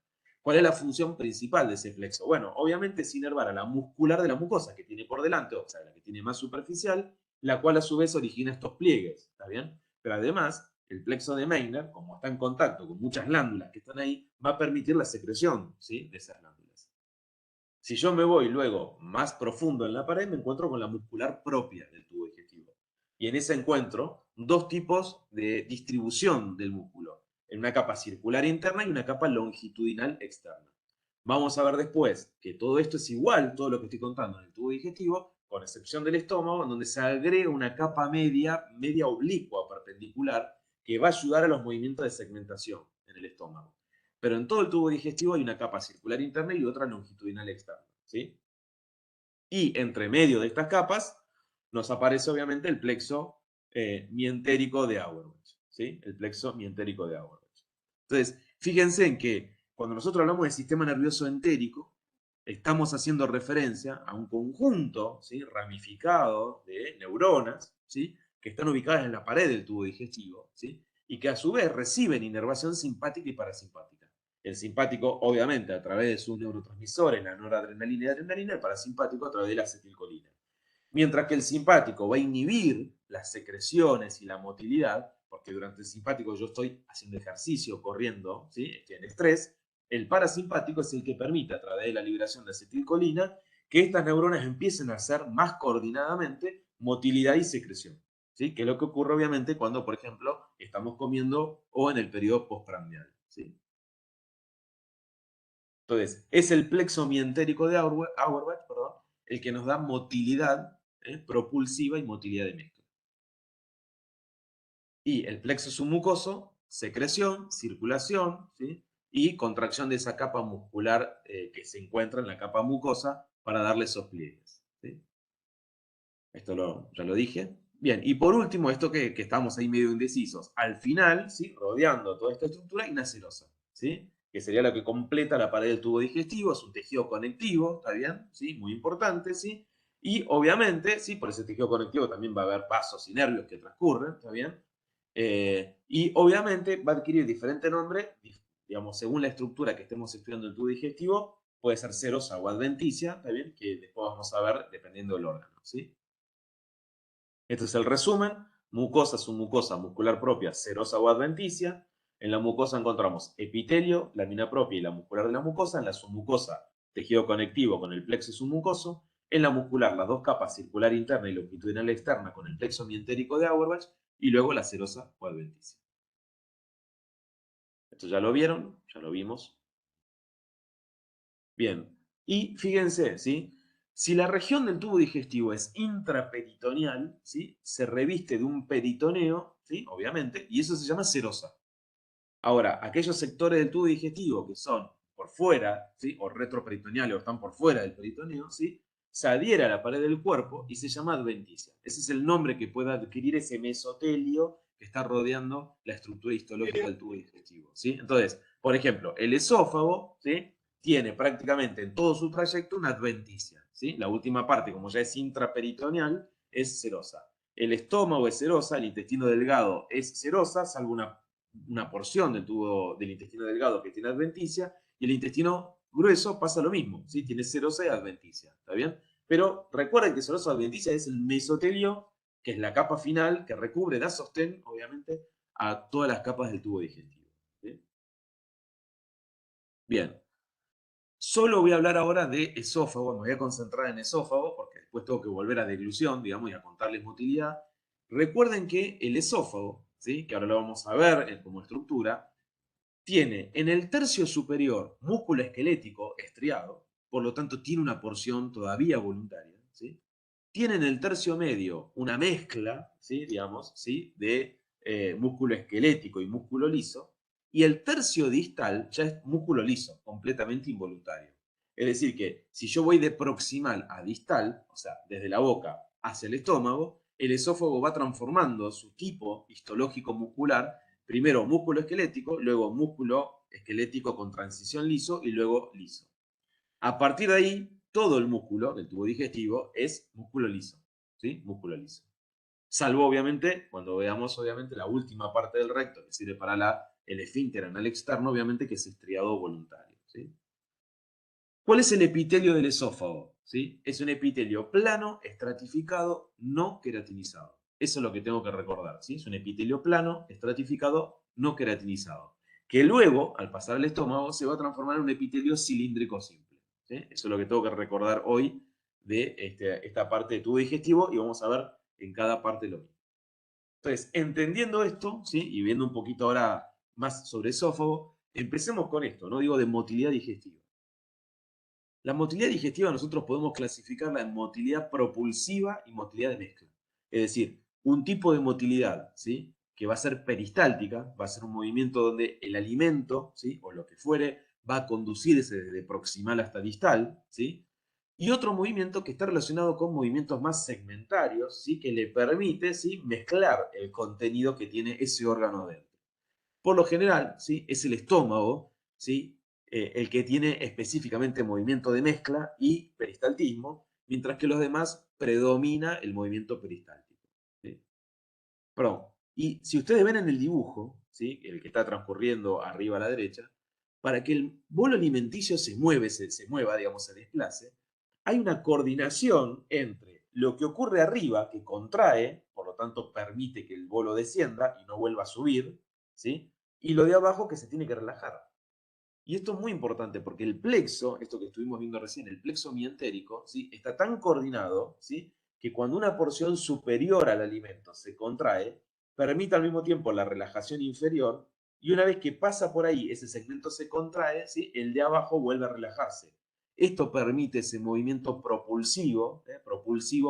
¿Cuál es la función principal de ese plexo? Bueno, obviamente es inervar a la muscular de la mucosa que tiene por delante, o sea, la que tiene más superficial, la cual a su vez origina estos pliegues, ¿está bien? Pero además, el plexo de Meissner, como está en contacto con muchas glándulas que están ahí, va a permitir la secreción, ¿sí? De esas glándulas. Si yo me voy luego más profundo en la pared, me encuentro con la muscular propia del tubo digestivo. Y en ese encuentro, dos tipos de distribución del músculo, en una capa circular interna y una capa longitudinal externa. Vamos a ver después que todo esto es igual, todo lo que estoy contando en el tubo digestivo, con excepción del estómago, en donde se agrega una capa media oblicua, perpendicular, que va a ayudar a los movimientos de segmentación en el estómago. Pero en todo el tubo digestivo hay una capa circular interna y otra longitudinal externa, ¿sí? Y entre medio de estas capas nos aparece obviamente el plexo mientérico de Auerbach, ¿sí? El plexo mientérico de Auerbach. Entonces, fíjense en que cuando nosotros hablamos del sistema nervioso entérico, estamos haciendo referencia a un conjunto, ¿sí?, ramificado de neuronas, ¿sí?, que están ubicadas en la pared del tubo digestivo, ¿sí?, y que a su vez reciben inervación simpática y parasimpática. El simpático, obviamente, a través de sus neurotransmisores, la noradrenalina y adrenalina, el parasimpático a través de la acetilcolina. Mientras que el simpático va a inhibir las secreciones y la motilidad, porque durante el simpático yo estoy haciendo ejercicio, corriendo, ¿sí?, estoy en estrés. El parasimpático es el que permite, a través de la liberación de acetilcolina, que estas neuronas empiecen a hacer más coordinadamente motilidad y secreción, ¿sí?, que es lo que ocurre obviamente cuando, por ejemplo, estamos comiendo o en el periodo postprandial, ¿sí? Entonces, es el plexo mientérico de Auerbach, perdón, el que nos da motilidad propulsiva y motilidad de mezcla. Y el plexo submucoso, secreción, circulación, ¿sí?, y contracción de esa capa muscular que se encuentra en la capa mucosa para darle esos pliegues, ¿sí? Esto ya lo dije. Bien, y por último, esto que estamos ahí medio indecisos. Al final, ¿sí?, rodeando toda esta estructura, hay una serosa, ¿sí?, que sería la que completa la pared del tubo digestivo. Es un tejido conectivo, ¿está bien? ¿Sí? Muy importante, ¿sí? Y obviamente, ¿sí?, por ese tejido conectivo también va a haber vasos y nervios que transcurren, ¿está bien? Y obviamente va a adquirir diferente nombre, digamos, según la estructura que estemos estudiando el tubo digestivo. Puede ser serosa o adventicia, ¿está bien?, que después vamos a ver dependiendo del órgano, ¿sí? Este es el resumen. Mucosa, submucosa, muscular propia, serosa o adventicia. En la mucosa encontramos epitelio, lámina propia y la muscular de la mucosa. En la submucosa, tejido conectivo con el plexo submucoso. En la muscular, las dos capas, circular interna y longitudinal externa, con el plexo mientérico de Auerbach. Y luego la serosa o adventicia. Esto ya lo vieron, ya lo vimos. Bien, y fíjense, ¿sí?, si la región del tubo digestivo es intraperitoneal, ¿sí?, se reviste de un peritoneo, ¿sí?, obviamente, y eso se llama serosa. Ahora, aquellos sectores del tubo digestivo que son por fuera, ¿sí?, o retroperitoneales, o están por fuera del peritoneo, ¿sí?, se adhiere a la pared del cuerpo y se llama adventicia. Ese es el nombre que puede adquirir ese mesotelio que está rodeando la estructura histológica del tubo digestivo, ¿sí? Entonces, por ejemplo, el esófago, ¿sí?, tiene prácticamente en todo su trayecto una adventicia, ¿sí? La última parte, como ya es intraperitoneal, es serosa. El estómago es serosa, el intestino delgado es serosa, salvo una porción del tubo del intestino delgado que tiene adventicia, y el intestino grueso pasa lo mismo, ¿sí?, tiene serosa y adventicia, ¿está bien? Pero recuerden que serosa adventicia es el mesotelio, que es la capa final que recubre, da sostén, obviamente, a todas las capas del tubo digestivo, ¿sí? Bien. Solo voy a hablar ahora de esófago, me voy a concentrar en esófago, porque después tengo que volver a deglución, digamos, y a contarles motilidad. Recuerden que el esófago, ¿sí?, que ahora lo vamos a ver como estructura, tiene en el tercio superior músculo esquelético estriado, por lo tanto tiene una porción todavía voluntaria, ¿sí? Tiene en el tercio medio una mezcla, ¿sí?, digamos, ¿sí?, de músculo esquelético y músculo liso, y el tercio distal ya es músculo liso, completamente involuntario. Es decir que si yo voy de proximal a distal, o sea, desde la boca hacia el estómago, el esófago va transformando su tipo histológico muscular, primero músculo esquelético, luego músculo esquelético con transición liso y luego liso. A partir de ahí, todo el músculo del tubo digestivo es músculo liso, ¿sí? Músculo liso. Salvo, obviamente, cuando veamos, obviamente, la última parte del recto, que sirve para el esfínter anal externo, obviamente, que es estriado voluntario, ¿sí? ¿Cuál es el epitelio del esófago? ¿Sí? Es un epitelio plano, estratificado, no queratinizado. Eso es lo que tengo que recordar, ¿sí? Es un epitelio plano, estratificado, no queratinizado. Que luego, al pasar al estómago, se va a transformar en un epitelio cilíndrico simple, ¿sí? Eso es lo que tengo que recordar hoy de esta parte de tubo digestivo, y vamos a ver en cada parte lo mismo. Entonces, entendiendo esto, ¿sí?, y viendo un poquito ahora más sobre esófago, empecemos con esto, ¿no? Digo, de motilidad digestiva. La motilidad digestiva nosotros podemos clasificarla en motilidad propulsiva y motilidad de mezcla. Es decir, un tipo de motilidad, ¿sí?, que va a ser peristáltica, va a ser un movimiento donde el alimento, ¿sí?, o lo que fuere, va a conducirse desde proximal hasta distal, ¿sí? Y otro movimiento que está relacionado con movimientos más segmentarios, ¿sí?, que le permite, ¿sí?, mezclar el contenido que tiene ese órgano dentro. Por lo general, ¿sí?, es el estómago, ¿sí?, el que tiene específicamente movimiento de mezcla y peristaltismo, mientras que los demás predomina el movimiento peristáltico. ¿Sí? Perdón. Y si ustedes ven en el dibujo, ¿sí? El que está transcurriendo arriba a la derecha, para que el bolo alimenticio se mueva, digamos, se desplace, hay una coordinación entre lo que ocurre arriba, que contrae, por lo tanto permite que el bolo descienda y no vuelva a subir, ¿sí? Y lo de abajo que se tiene que relajar. Y esto es muy importante porque el plexo, esto que estuvimos viendo recién, el plexo mientérico, ¿sí? Está tan coordinado, ¿sí? Que cuando una porción superior al alimento se contrae, permite al mismo tiempo la relajación inferior, y una vez que pasa por ahí, ese segmento se contrae, ¿sí? El de abajo vuelve a relajarse. Esto permite ese movimiento propulsivo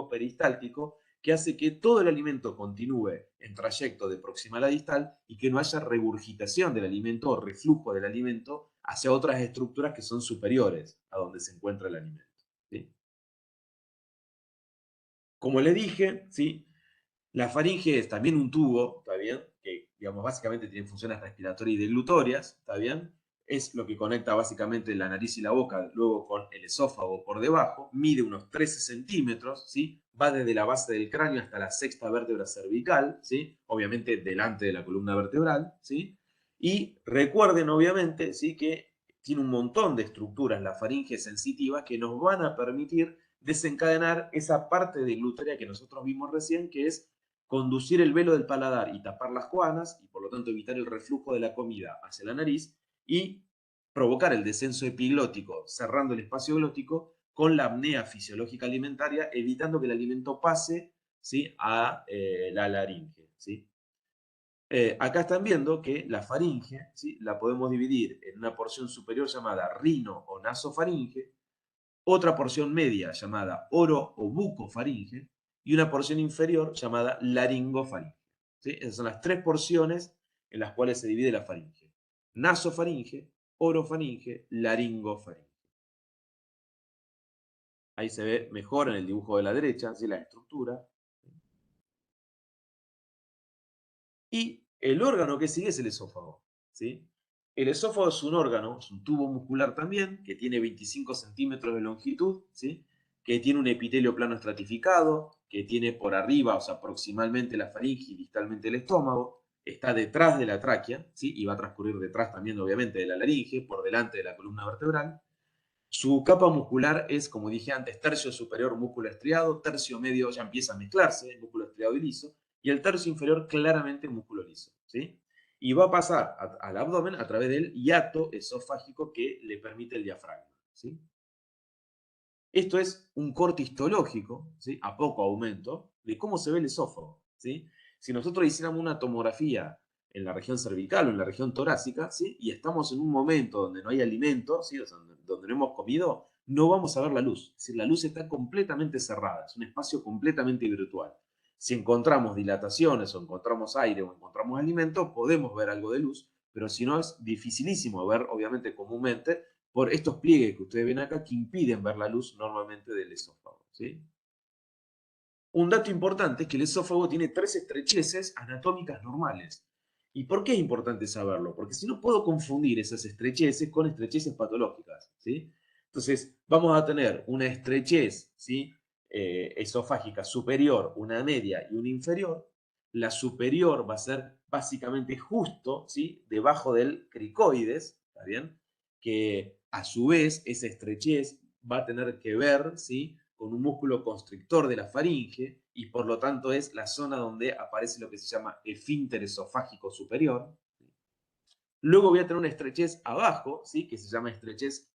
peristáltico, que hace que todo el alimento continúe en trayecto de proximal a distal y que no haya regurgitación del alimento o reflujo del alimento hacia otras estructuras que son superiores a donde se encuentra el alimento. ¿Sí? Como le dije, ¿sí? La faringe es también un tubo, ¿está bien? Que, digamos, básicamente tiene funciones respiratorias y deglutorias, ¿está bien? Es lo que conecta básicamente la nariz y la boca, luego con el esófago por debajo, mide unos 13 centímetros, ¿sí? Va desde la base del cráneo hasta la sexta vértebra cervical, ¿sí? Obviamente delante de la columna vertebral, ¿sí? Y recuerden, obviamente, ¿sí? Que tiene un montón de estructuras, la faringe sensitiva, que nos van a permitir desencadenar esa parte deglutoria que nosotros vimos recién, que es conducir el velo del paladar y tapar las juanas, y por lo tanto evitar el reflujo de la comida hacia la nariz, y provocar el descenso epiglótico, cerrando el espacio glótico, con la apnea fisiológica alimentaria, evitando que el alimento pase, ¿sí? A la laringe. ¿Sí? Acá están viendo que la faringe, ¿sí? La podemos dividir en una porción superior llamada rino o nasofaringe, otra porción media llamada oro o bucofaringe y una porción inferior llamada laringofaringe. ¿Sí? Esas son las tres porciones en las cuales se divide la faringe. Nasofaringe, orofaringe, laringofaringe. Ahí se ve mejor en el dibujo de la derecha, ¿sí? La estructura. Y el órgano que sigue es el esófago. ¿Sí? El esófago es un órgano, es un tubo muscular también, que tiene 25 centímetros de longitud, ¿sí? Que tiene un epitelio plano estratificado, que tiene por arriba, o sea, proximalmente la faringe y distalmente el estómago, está detrás de la tráquea, ¿sí? Y va a transcurrir detrás también, obviamente, de la laringe, por delante de la columna vertebral. Su capa muscular es, como dije antes, tercio superior músculo estriado, tercio medio ya empieza a mezclarse, músculo estriado y liso, y el tercio inferior claramente músculo liso, ¿sí? Y va a pasar al abdomen a través del hiato esofágico que le permite el diafragma, ¿sí? Esto es un corte histológico, ¿sí? A poco aumento, de cómo se ve el esófago, ¿sí? Si nosotros hiciéramos una tomografía en la región cervical o en la región torácica, ¿sí? Y estamos en un momento donde no hay alimento, ¿sí? O sea, donde no hemos comido, no vamos a ver la luz. Es decir, la luz está completamente cerrada, es un espacio completamente virtual. Si encontramos dilataciones o encontramos aire o encontramos alimento, podemos ver algo de luz, pero si no es dificilísimo ver, obviamente, comúnmente, por estos pliegues que ustedes ven acá que impiden ver la luz normalmente del esófago. ¿Sí? Un dato importante es que el esófago tiene 3 estrecheces anatómicas normales. ¿Y por qué es importante saberlo? Porque si no puedo confundir esas estrecheces con estrecheces patológicas. ¿Sí? Entonces, vamos a tener una estrechez, ¿sí? Esofágica superior, una media y una inferior. La superior va a ser básicamente justo, ¿sí? Debajo del cricoides, ¿está bien? Que a su vez esa estrechez va a tener que ver, ¿sí? Con un músculo constrictor de la faringe y por lo tanto es la zona donde aparece lo que se llama esfínter esofágico superior. Luego voy a tener una estrechez abajo, ¿sí? Que se llama estrechez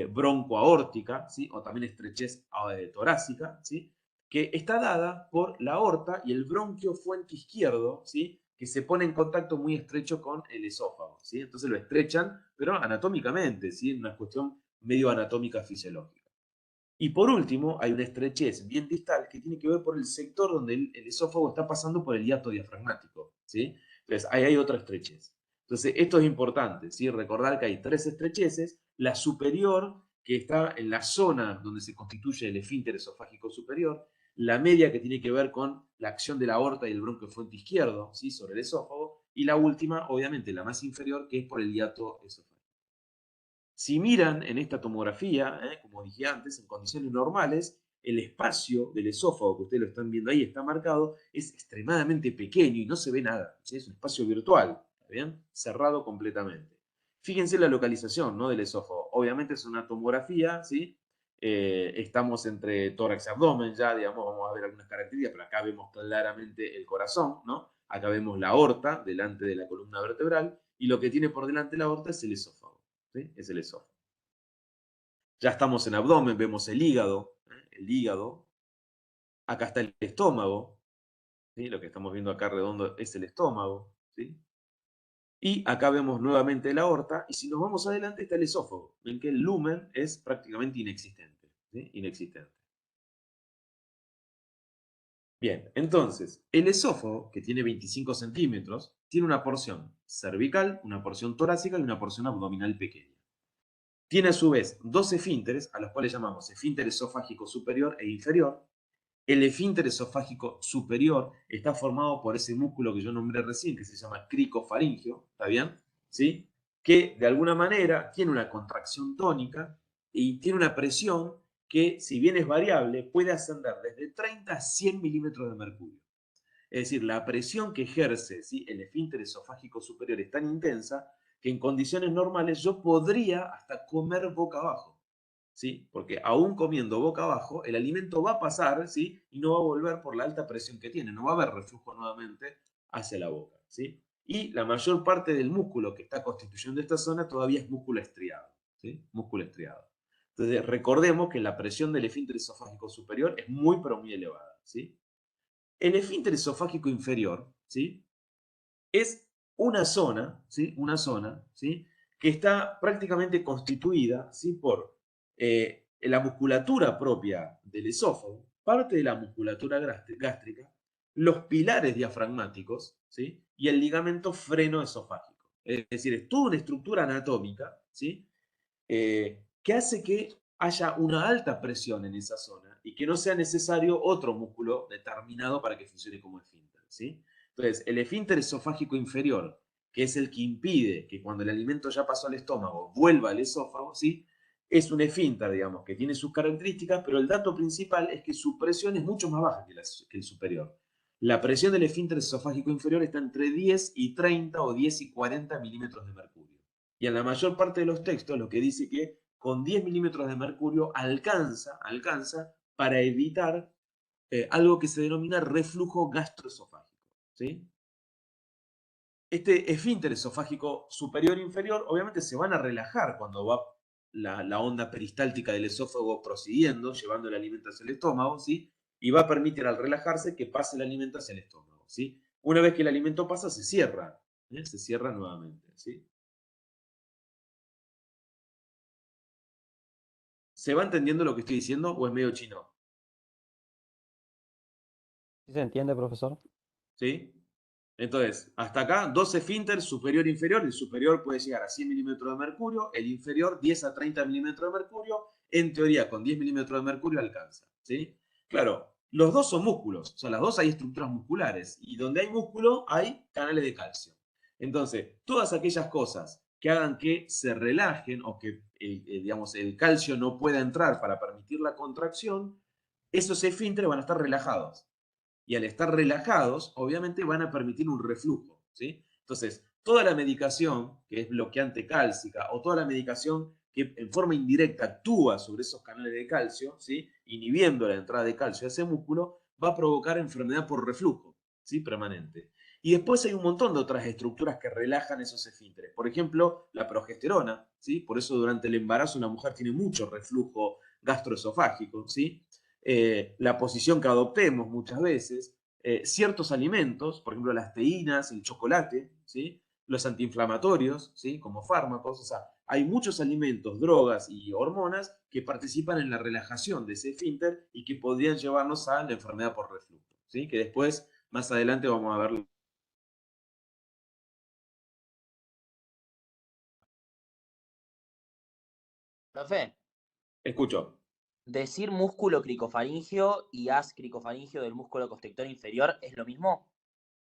broncoaórtica, ¿sí? O también estrechez torácica, ¿sí? Que está dada por la aorta y el bronquio fuente izquierdo, ¿sí? Que se pone en contacto muy estrecho con el esófago, ¿sí? Entonces lo estrechan, pero anatómicamente, ¿sí? En una cuestión medio anatómica fisiológica. Y por último, hay una estrechez bien distal que tiene que ver por el sector donde el esófago está pasando por el hiato diafragmático, ¿sí? Entonces, ahí hay otra estrechez. Entonces, esto es importante, ¿sí? Recordar que hay 3 estrecheces, la superior, que está en la zona donde se constituye el esfínter esofágico superior, la media, que tiene que ver con la acción de la aorta y el bronquio fuente izquierdo, ¿sí? Sobre el esófago, y la última, obviamente, la más inferior, que es por el hiato esofágico. Si miran en esta tomografía, como dije antes, en condiciones normales, el espacio del esófago, que ustedes lo están viendo ahí, está marcado, es extremadamente pequeño y no se ve nada. ¿Sí? Es un espacio virtual, ¿está bien? Cerrado completamente. Fíjense la localización, ¿no?, del esófago. Obviamente es una tomografía, ¿sí? Estamos entre tórax y abdomen ya, digamos, vamos a ver algunas características, pero acá vemos claramente el corazón, ¿no? Acá vemos la aorta delante de la columna vertebral y lo que tiene por delante la aorta es el esófago, ¿sí? Es el esófago. Ya estamos en abdomen, vemos el hígado, el hígado. Acá está el estómago, ¿sí? Lo que estamos viendo acá redondo es el estómago, ¿sí? Y acá vemos nuevamente la aorta, y si nos vamos adelante está el esófago. Ven que el lumen es prácticamente inexistente, ¿sí? Inexistente. Bien, entonces, el esófago, que tiene 25 centímetros, tiene una porción cervical, una porción torácica y una porción abdominal pequeña. Tiene a su vez dos esfínteres, a los cuales llamamos esfínter esofágico superior e inferior. El esfínter esofágico superior está formado por ese músculo que yo nombré recién, que se llama cricofaringio, ¿está bien? ¿Sí? Que de alguna manera tiene una contracción tónica y tiene una presión que, si bien es variable, puede ascender desde 30 a 100 milímetros de mercurio. Es decir, la presión que ejerce, ¿sí?, el esfínter esofágico superior es tan intensa que en condiciones normales yo podría hasta comer boca abajo, ¿sí? Porque aún comiendo boca abajo, el alimento va a pasar, ¿sí?, y no va a volver por la alta presión que tiene, no va a haber reflujo nuevamente hacia la boca, ¿sí? Y la mayor parte del músculo que está constituyendo esta zona todavía es músculo estriado, ¿sí? Músculo estriado. Entonces, recordemos que la presión del esfínter esofágico superior es muy, pero muy elevada, ¿sí? El esfínter esofágico inferior, ¿sí?, es una zona, ¿sí?, una zona, ¿sí?, que está prácticamente constituida, ¿sí?, por la musculatura propia del esófago, parte de la musculatura gástrica, los pilares diafragmáticos, ¿sí?, y el ligamento freno-esofágico. Es decir, es toda una estructura anatómica, ¿sí?, que hace que haya una alta presión en esa zona y que no sea necesario otro músculo determinado para que funcione como esfínter, ¿sí? Entonces, el esfínter esofágico inferior, que es el que impide que cuando el alimento ya pasó al estómago vuelva al esófago, ¿sí?, es un esfínter, digamos, que tiene sus características, pero el dato principal es que su presión es mucho más baja que el superior. La presión del esfínter esofágico inferior está entre 10 y 30 o 10 y 40 milímetros de mercurio. Y en la mayor parte de los textos lo que dice que con 10 milímetros de mercurio alcanza para evitar algo que se denomina reflujo gastroesofágico, ¿sí? Este esfínter esofágico superior e inferior obviamente se van a relajar cuando va la onda peristáltica del esófago prosiguiendo, llevando el alimento hacia el estómago, ¿sí? Y va a permitir al relajarse que pase el alimento hacia el estómago, ¿sí? Una vez que el alimento pasa, se cierra, se cierra nuevamente, ¿sí? ¿Se va entendiendo lo que estoy diciendo o es medio chino? ¿Sí se entiende, profesor? ¿Sí? Entonces, hasta acá, dos esfínteres, superior e inferior. El superior puede llegar a 100 milímetros de mercurio, el inferior 10 a 30 milímetros de mercurio. En teoría, con 10 milímetros de mercurio alcanza, ¿sí? Claro, los dos son músculos, o sea, las dos hay estructuras musculares, y donde hay músculo hay canales de calcio. Entonces, todas aquellas cosas que hagan que se relajen o que, digamos, el calcio no pueda entrar para permitir la contracción, esos esfínteres van a estar relajados. Y al estar relajados, obviamente van a permitir un reflujo, ¿sí? Entonces, toda la medicación que es bloqueante cálcica o toda la medicación que en forma indirecta actúa sobre esos canales de calcio, ¿sí?, inhibiendo la entrada de calcio a ese músculo, va a provocar enfermedad por reflujo, ¿sí?, permanente. Y después hay un montón de otras estructuras que relajan esos esfínteres. Por ejemplo, la progesterona, ¿sí? Por eso durante el embarazo una mujer tiene mucho reflujo gastroesofágico, ¿sí? La posición que adoptemos muchas veces, ciertos alimentos, por ejemplo las teínas, el chocolate, ¿sí?, los antiinflamatorios, ¿sí?, como fármacos. O sea, hay muchos alimentos, drogas y hormonas que participan en la relajación de ese esfínter y que podrían llevarnos a la enfermedad por reflujo, ¿sí?, que después, más adelante, vamos a ver. Profe, Escucho. ¿decir músculo cricofaringio y haz cricofaringio del músculo constrictor inferior es lo mismo?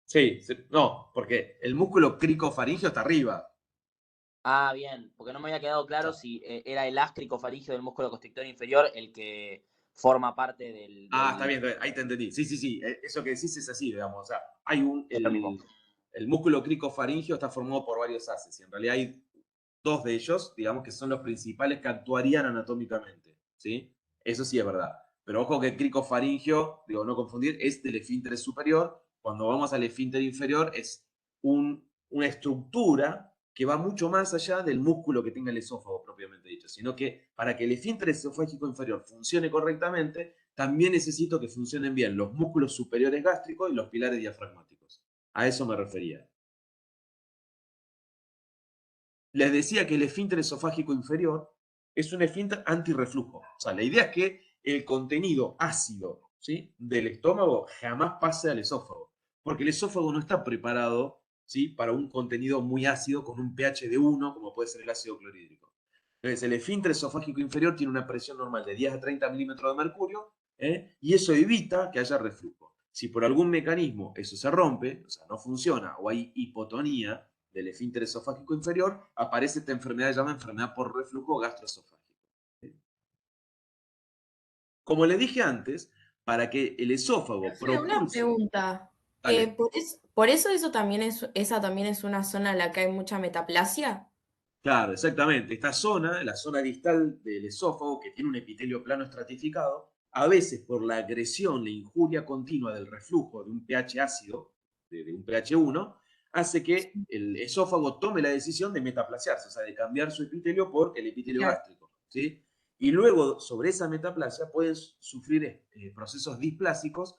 Sí, no, porque el músculo cricofaringio está arriba. Ah, bien, porque no me había quedado claro si era el ascricofaringio del músculo constrictor inferior el que forma parte del... Ah, está bien, ahí te entendí. Sí, sí, sí. Eso que decís es así, digamos. O sea, hay Es lo mismo. el músculo cricofaringio está formado por varios haces. Y en realidad hay dos de ellos, digamos, que son los principales que actuarían anatómicamente. ¿Sí? Eso sí es verdad. Pero ojo que el cricofaringio, digo, no confundir, es del esfínter superior. Cuando vamos al esfínter inferior es una estructura que va mucho más allá del músculo que tenga el esófago propiamente dicho, sino que para que el esfínter esofágico inferior funcione correctamente, también necesito que funcionen bien los músculos superiores gástricos y los pilares diafragmáticos. A eso me refería. Les decía que el esfínter esofágico inferior es un esfínter antirreflujo. O sea, la idea es que el contenido ácido, ¿sí?, del estómago jamás pase al esófago, porque el esófago no está preparado, ¿sí?, para un contenido muy ácido con un pH de 1, como puede ser el ácido clorhídrico. Entonces, el esfínter esofágico inferior tiene una presión normal de 10 a 30 milímetros de mercurio, y eso evita que haya reflujo. Si por algún mecanismo eso se rompe, o sea, no funciona, o hay hipotonía del esfínter esofágico inferior, aparece esta enfermedad llamada enfermedad por reflujo gastroesofágico. Como le dije antes, para que el esófago Profe, una propulse... pregunta. Dale. ¿Por eso esa también es una zona en la que hay mucha metaplasia? Claro, exactamente. Esta zona, la zona distal del esófago, que tiene un epitelio plano estratificado, a veces por la agresión, la injuria continua del reflujo de un pH ácido, de un pH 1, hace que el esófago tome la decisión de metaplasiarse, o sea, de cambiar su epitelio por el epitelio Claro. gástrico, ¿sí? Y luego, sobre esa metaplasia, pueden sufrir procesos displásicos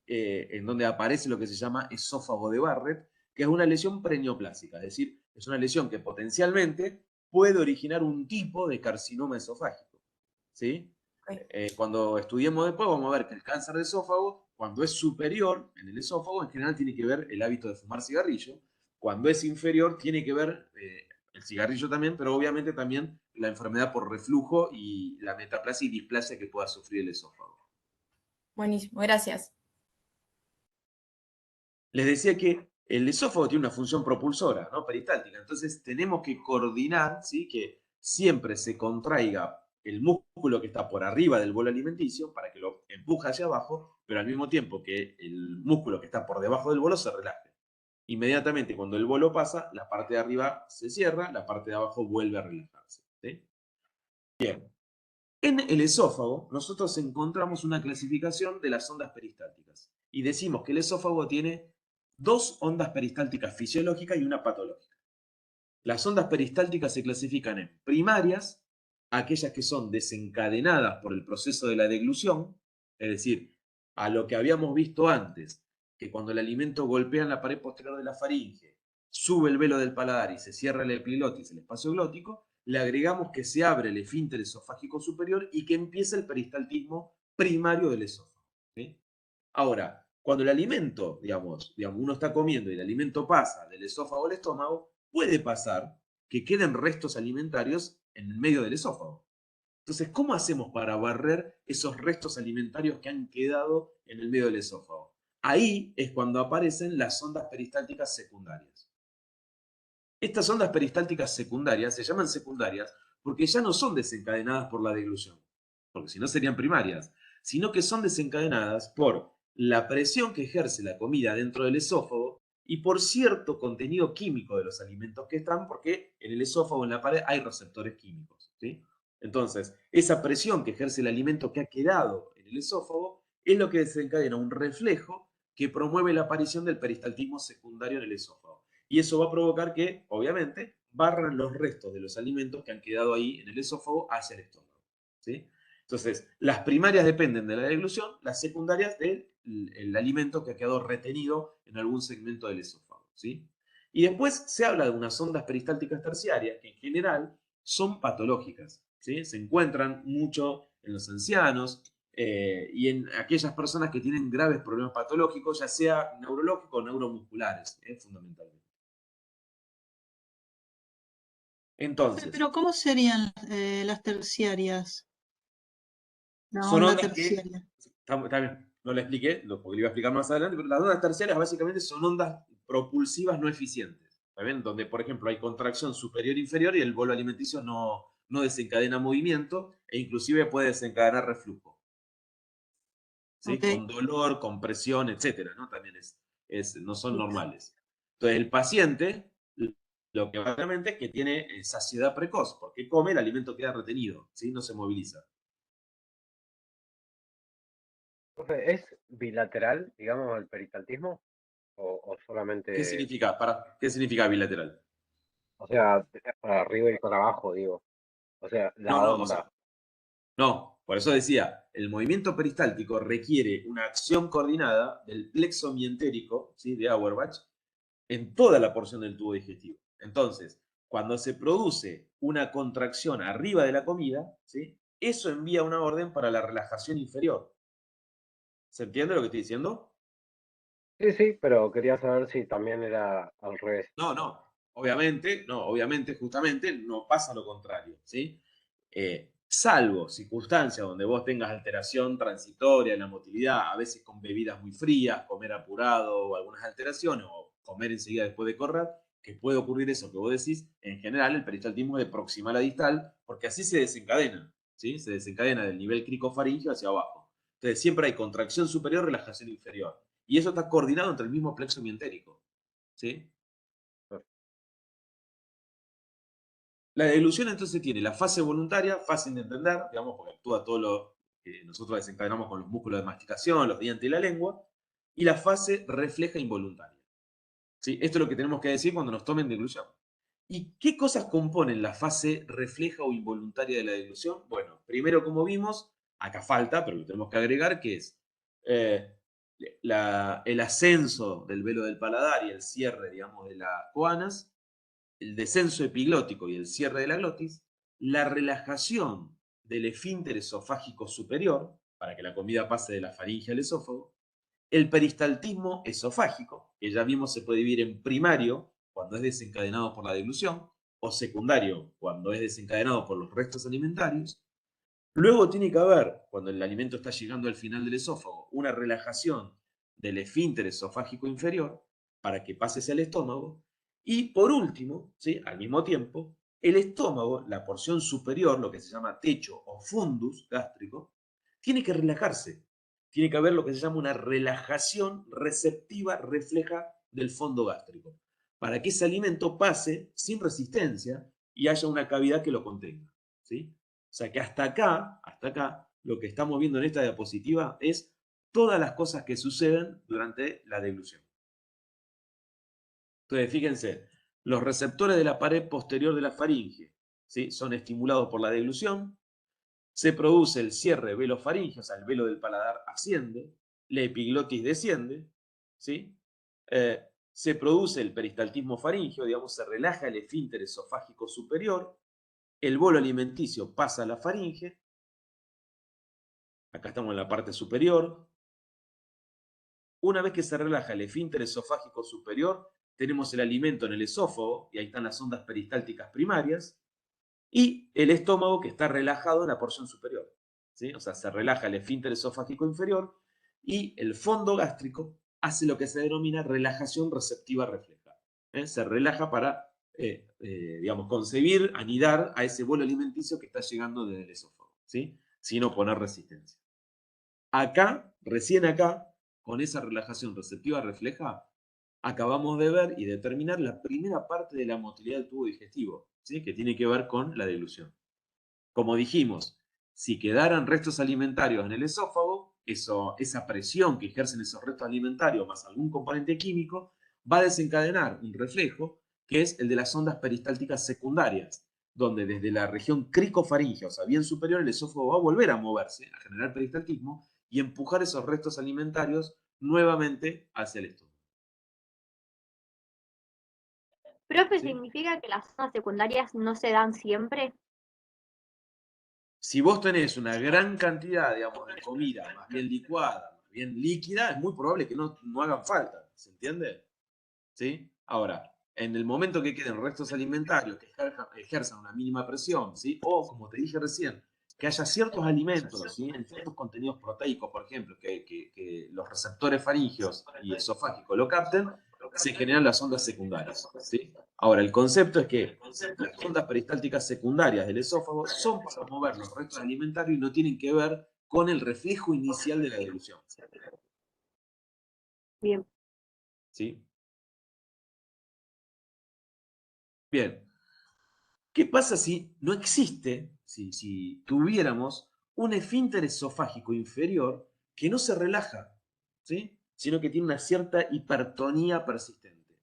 en donde aparece lo que se llama esófago de Barrett, que es una lesión preneoplásica, es decir, es una lesión que potencialmente puede originar un tipo de carcinoma esofágico. ¿Sí? Ok. Cuando estudiemos después vamos a ver que el cáncer de esófago, cuando es superior en el esófago, en general tiene que ver el hábito de fumar cigarrillo. Cuando es inferior, tiene que ver el cigarrillo también, pero obviamente también la enfermedad por reflujo y la metaplasia y displasia que pueda sufrir el esófago. Buenísimo, gracias. Les decía que el esófago tiene una función propulsora, ¿no?, peristáltica. Entonces tenemos que coordinar, ¿sí?, que siempre se contraiga el músculo que está por arriba del bolo alimenticio para que lo empuje hacia abajo, pero al mismo tiempo que el músculo que está por debajo del bolo se relaje. Inmediatamente cuando el bolo pasa, la parte de arriba se cierra, la parte de abajo vuelve a relajarse. ¿Sí? Bien. En el esófago, nosotros encontramos una clasificación de las ondas peristálticas y decimos que el esófago tiene dos ondas peristálticas fisiológicas y una patológica. Las ondas peristálticas se clasifican en primarias, aquellas que son desencadenadas por el proceso de la deglución, es decir, a lo que habíamos visto antes, que cuando el alimento golpea en la pared posterior de la faringe, sube el velo del paladar y se cierra el epiglotis, el espacio glótico, le agregamos que se abre el esfínter esofágico superior y que empieza el peristaltismo primario del esófago. ¿Sí? Ahora, cuando el alimento, digamos, uno está comiendo y el alimento pasa del esófago al estómago, puede pasar que queden restos alimentarios en el medio del esófago. Entonces, ¿cómo hacemos para barrer esos restos alimentarios que han quedado en el medio del esófago? Ahí es cuando aparecen las ondas peristálticas secundarias. Estas ondas peristálticas secundarias se llaman secundarias porque ya no son desencadenadas por la deglución, porque si no serían primarias, sino que son desencadenadas por la presión que ejerce la comida dentro del esófago y por cierto contenido químico de los alimentos que están, porque en el esófago, en la pared, hay receptores químicos. ¿Sí? Entonces, esa presión que ejerce el alimento que ha quedado en el esófago es lo que desencadena un reflejo que promueve la aparición del peristaltismo secundario en el esófago. Y eso va a provocar que, obviamente, barran los restos de los alimentos que han quedado ahí en el esófago hacia el estómago. ¿Sí? Entonces, las primarias dependen de la deglución, las secundarias del alimento que ha quedado retenido en algún segmento del esófago. ¿Sí? Y después se habla de unas ondas peristálticas terciarias que en general son patológicas. ¿Sí? Se encuentran mucho en los ancianos y en aquellas personas que tienen graves problemas patológicos, ya sea neurológicos o neuromusculares, fundamentalmente. Entonces, Pero ¿cómo serían las terciarias? La son onda ondas que, terciaria. está bien, no le expliqué, porque le iba a explicar más adelante, pero las ondas terciarias básicamente son ondas propulsivas no eficientes. ¿Está bien? Donde, por ejemplo, hay contracción superior e inferior y el bolo alimenticio no desencadena movimiento e inclusive puede desencadenar reflujo. ¿Sí? Ok. Con dolor, con presión, etcétera, ¿no? También no son normales. Entonces, el paciente, lo que básicamente es que tiene saciedad precoz, porque come, el alimento queda retenido, ¿sí? No se moviliza. Profe, ¿es bilateral, digamos, el peristaltismo? ¿O ¿Qué solamente, significa? ¿Qué significa bilateral? o sea, para arriba y para abajo, digo? O sea, la No, o onda. sea, no, por eso decía, el movimiento peristáltico requiere una acción coordinada del plexo mientérico, ¿sí? De Auerbach, en toda la porción del tubo digestivo. Entonces, cuando se produce una contracción arriba de la comida, ¿sí? Eso envía una orden para la relajación inferior. ¿Se entiende lo que estoy diciendo? Sí, sí, pero quería saber si también era al revés. No. Obviamente, justamente, no pasa lo contrario, ¿sí? Salvo circunstancias donde vos tengas alteración transitoria en la motilidad, a veces con bebidas muy frías, comer apurado o algunas alteraciones, o comer enseguida después de correr, que puede ocurrir eso que vos decís, en general el peristaltismo es de proximal a distal, porque así se desencadena, ¿sí? Se desencadena del nivel cricofaringeo hacia abajo. Entonces siempre hay contracción superior, relajación inferior. Y eso está coordinado entre el mismo plexo mientérico, ¿sí? La deglución entonces tiene la fase voluntaria, fácil de entender, digamos, porque actúa todo lo que nosotros desencadenamos con los músculos de masticación, los dientes y la lengua, y la fase refleja involuntaria. ¿Sí? Esto es lo que tenemos que decir cuando nos tomen deglución. ¿Y qué cosas componen la fase refleja o involuntaria de la deglución? Bueno, primero, como vimos, acá falta, pero lo tenemos que agregar, que es eh, el ascenso del velo del paladar y el cierre, digamos, de las coanas, el descenso epiglótico y el cierre de la glotis, la relajación del esfínter esofágico superior, para que la comida pase de la faringe al esófago, el peristaltismo esofágico, que ya vimos se puede dividir en primario, cuando es desencadenado por la deglución, o secundario, cuando es desencadenado por los restos alimentarios. Luego tiene que haber, cuando el alimento está llegando al final del esófago, una relajación del esfínter esofágico inferior para que pase hacia el estómago. Y por último, ¿sí? Al mismo tiempo, el estómago, la porción superior, lo que se llama techo o fundus gástrico, tiene que relajarse. Tiene que haber lo que se llama una relajación receptiva refleja del fondo gástrico, para que ese alimento pase sin resistencia y haya una cavidad que lo contenga, ¿sí? O sea que hasta acá, lo que estamos viendo en esta diapositiva es todas las cosas que suceden durante la deglución. Entonces, fíjense, los receptores de la pared posterior de la faringe, ¿sí? Son estimulados por la deglución, se produce el cierre velofaringeo, o sea, el velo del paladar asciende, la epiglotis desciende, ¿sí? Se produce el peristaltismo faríngeo, digamos, se relaja el esfínter esofágico superior, el bolo alimenticio pasa a la faringe, acá estamos en la parte superior. Una vez que se relaja el esfínter esofágico superior, tenemos el alimento en el esófago, y ahí están las ondas peristálticas primarias, y el estómago que está relajado en la porción superior, ¿sí? O sea, se relaja el esfínter esofágico inferior, y el fondo gástrico hace lo que se denomina relajación receptiva refleja. Se relaja para, digamos, concebir, anidar a ese bolo alimenticio que está llegando desde el esófago, ¿sí? Sin oponer resistencia. Acá, recién acá, con esa relajación receptiva refleja, acabamos de ver y determinar la primera parte de la motilidad del tubo digestivo, ¿sí? Que tiene que ver con la deglución. Como dijimos, si quedaran restos alimentarios en el esófago, esa presión que ejercen esos restos alimentarios más algún componente químico va a desencadenar un reflejo que es el de las ondas peristálticas secundarias, donde desde la región cricofaringea, o sea, bien superior, el esófago va a volver a moverse, a generar peristaltismo y empujar esos restos alimentarios nuevamente hacia el estómago. Profe, ¿Sí? ¿significa que las zonas secundarias no se dan siempre? Si vos tenés una gran cantidad, digamos, de comida más bien licuada, más bien líquida, es muy probable que no hagan falta, ¿se entiende? ¿Sí? Ahora, en el momento que queden restos alimentarios que ejerzan una mínima presión, ¿sí? O, como te dije recién, que haya ciertos alimentos, ¿sí? En ciertos contenidos proteicos, por ejemplo, que los receptores faríngeos y esofágicos lo capten, se generan las ondas secundarias, ¿sí? Ahora, el concepto es que las ondas peristálticas secundarias del esófago son para mover los restos alimentarios y no tienen que ver con el reflejo inicial de la deglución. Bien. ¿Sí? Bien. ¿Qué pasa si no existe, si tuviéramos un esfínter esofágico inferior que no se relaja, ¿sí? Sino que tiene una cierta hipertonía persistente?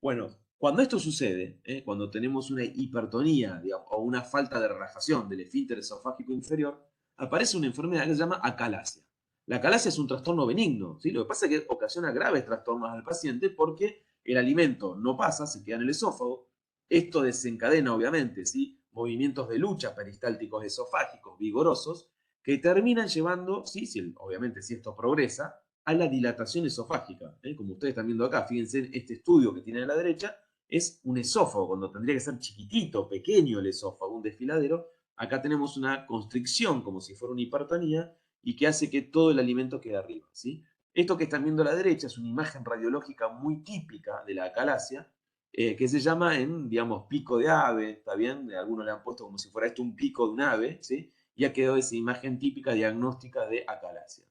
Bueno, cuando esto sucede, cuando tenemos una hipertonía, digamos, o una falta de relajación del esfínter esofágico inferior, aparece una enfermedad que se llama acalasia. La acalasia es un trastorno benigno, ¿sí? Lo que pasa es que ocasiona graves trastornos al paciente porque el alimento no pasa, se queda en el esófago. Esto desencadena, obviamente, ¿sí? Movimientos de lucha peristálticos esofágicos vigorosos que terminan llevando, ¿sí? Obviamente, si esto progresa, a la dilatación esofágica. Como ustedes están viendo acá, fíjense, este estudio que tienen a la derecha es un esófago, cuando tendría que ser chiquitito, pequeño el esófago, un desfiladero. Acá tenemos una constricción, como si fuera una hipertonía, y que hace que todo el alimento quede arriba, ¿sí? Esto que están viendo a la derecha es una imagen radiológica muy típica de la acalasia, que se llama digamos, pico de ave, ¿está bien? Algunos le han puesto como si fuera esto un pico de un ave, ¿sí? Y ha quedado esa imagen típica diagnóstica de acalasia.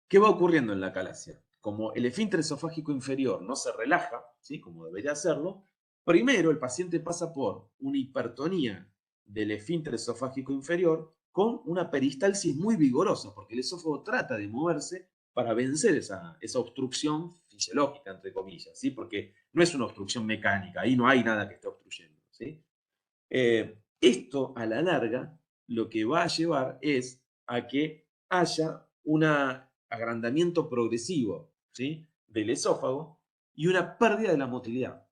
¿Qué va ocurriendo en la acalasia? Como el esfínter esofágico inferior no se relaja, ¿sí? Como debería hacerlo, primero el paciente pasa por una hipertonía del esfínter esofágico inferior con una peristalsis muy vigorosa, porque el esófago trata de moverse para vencer esa obstrucción fisiológica, entre comillas, ¿sí? Porque no es una obstrucción mecánica, ahí no hay nada que esté obstruyendo, ¿sí? Esto a la larga lo que va a llevar es a que haya un agrandamiento progresivo, ¿sí? Del esófago y una pérdida de la motilidad,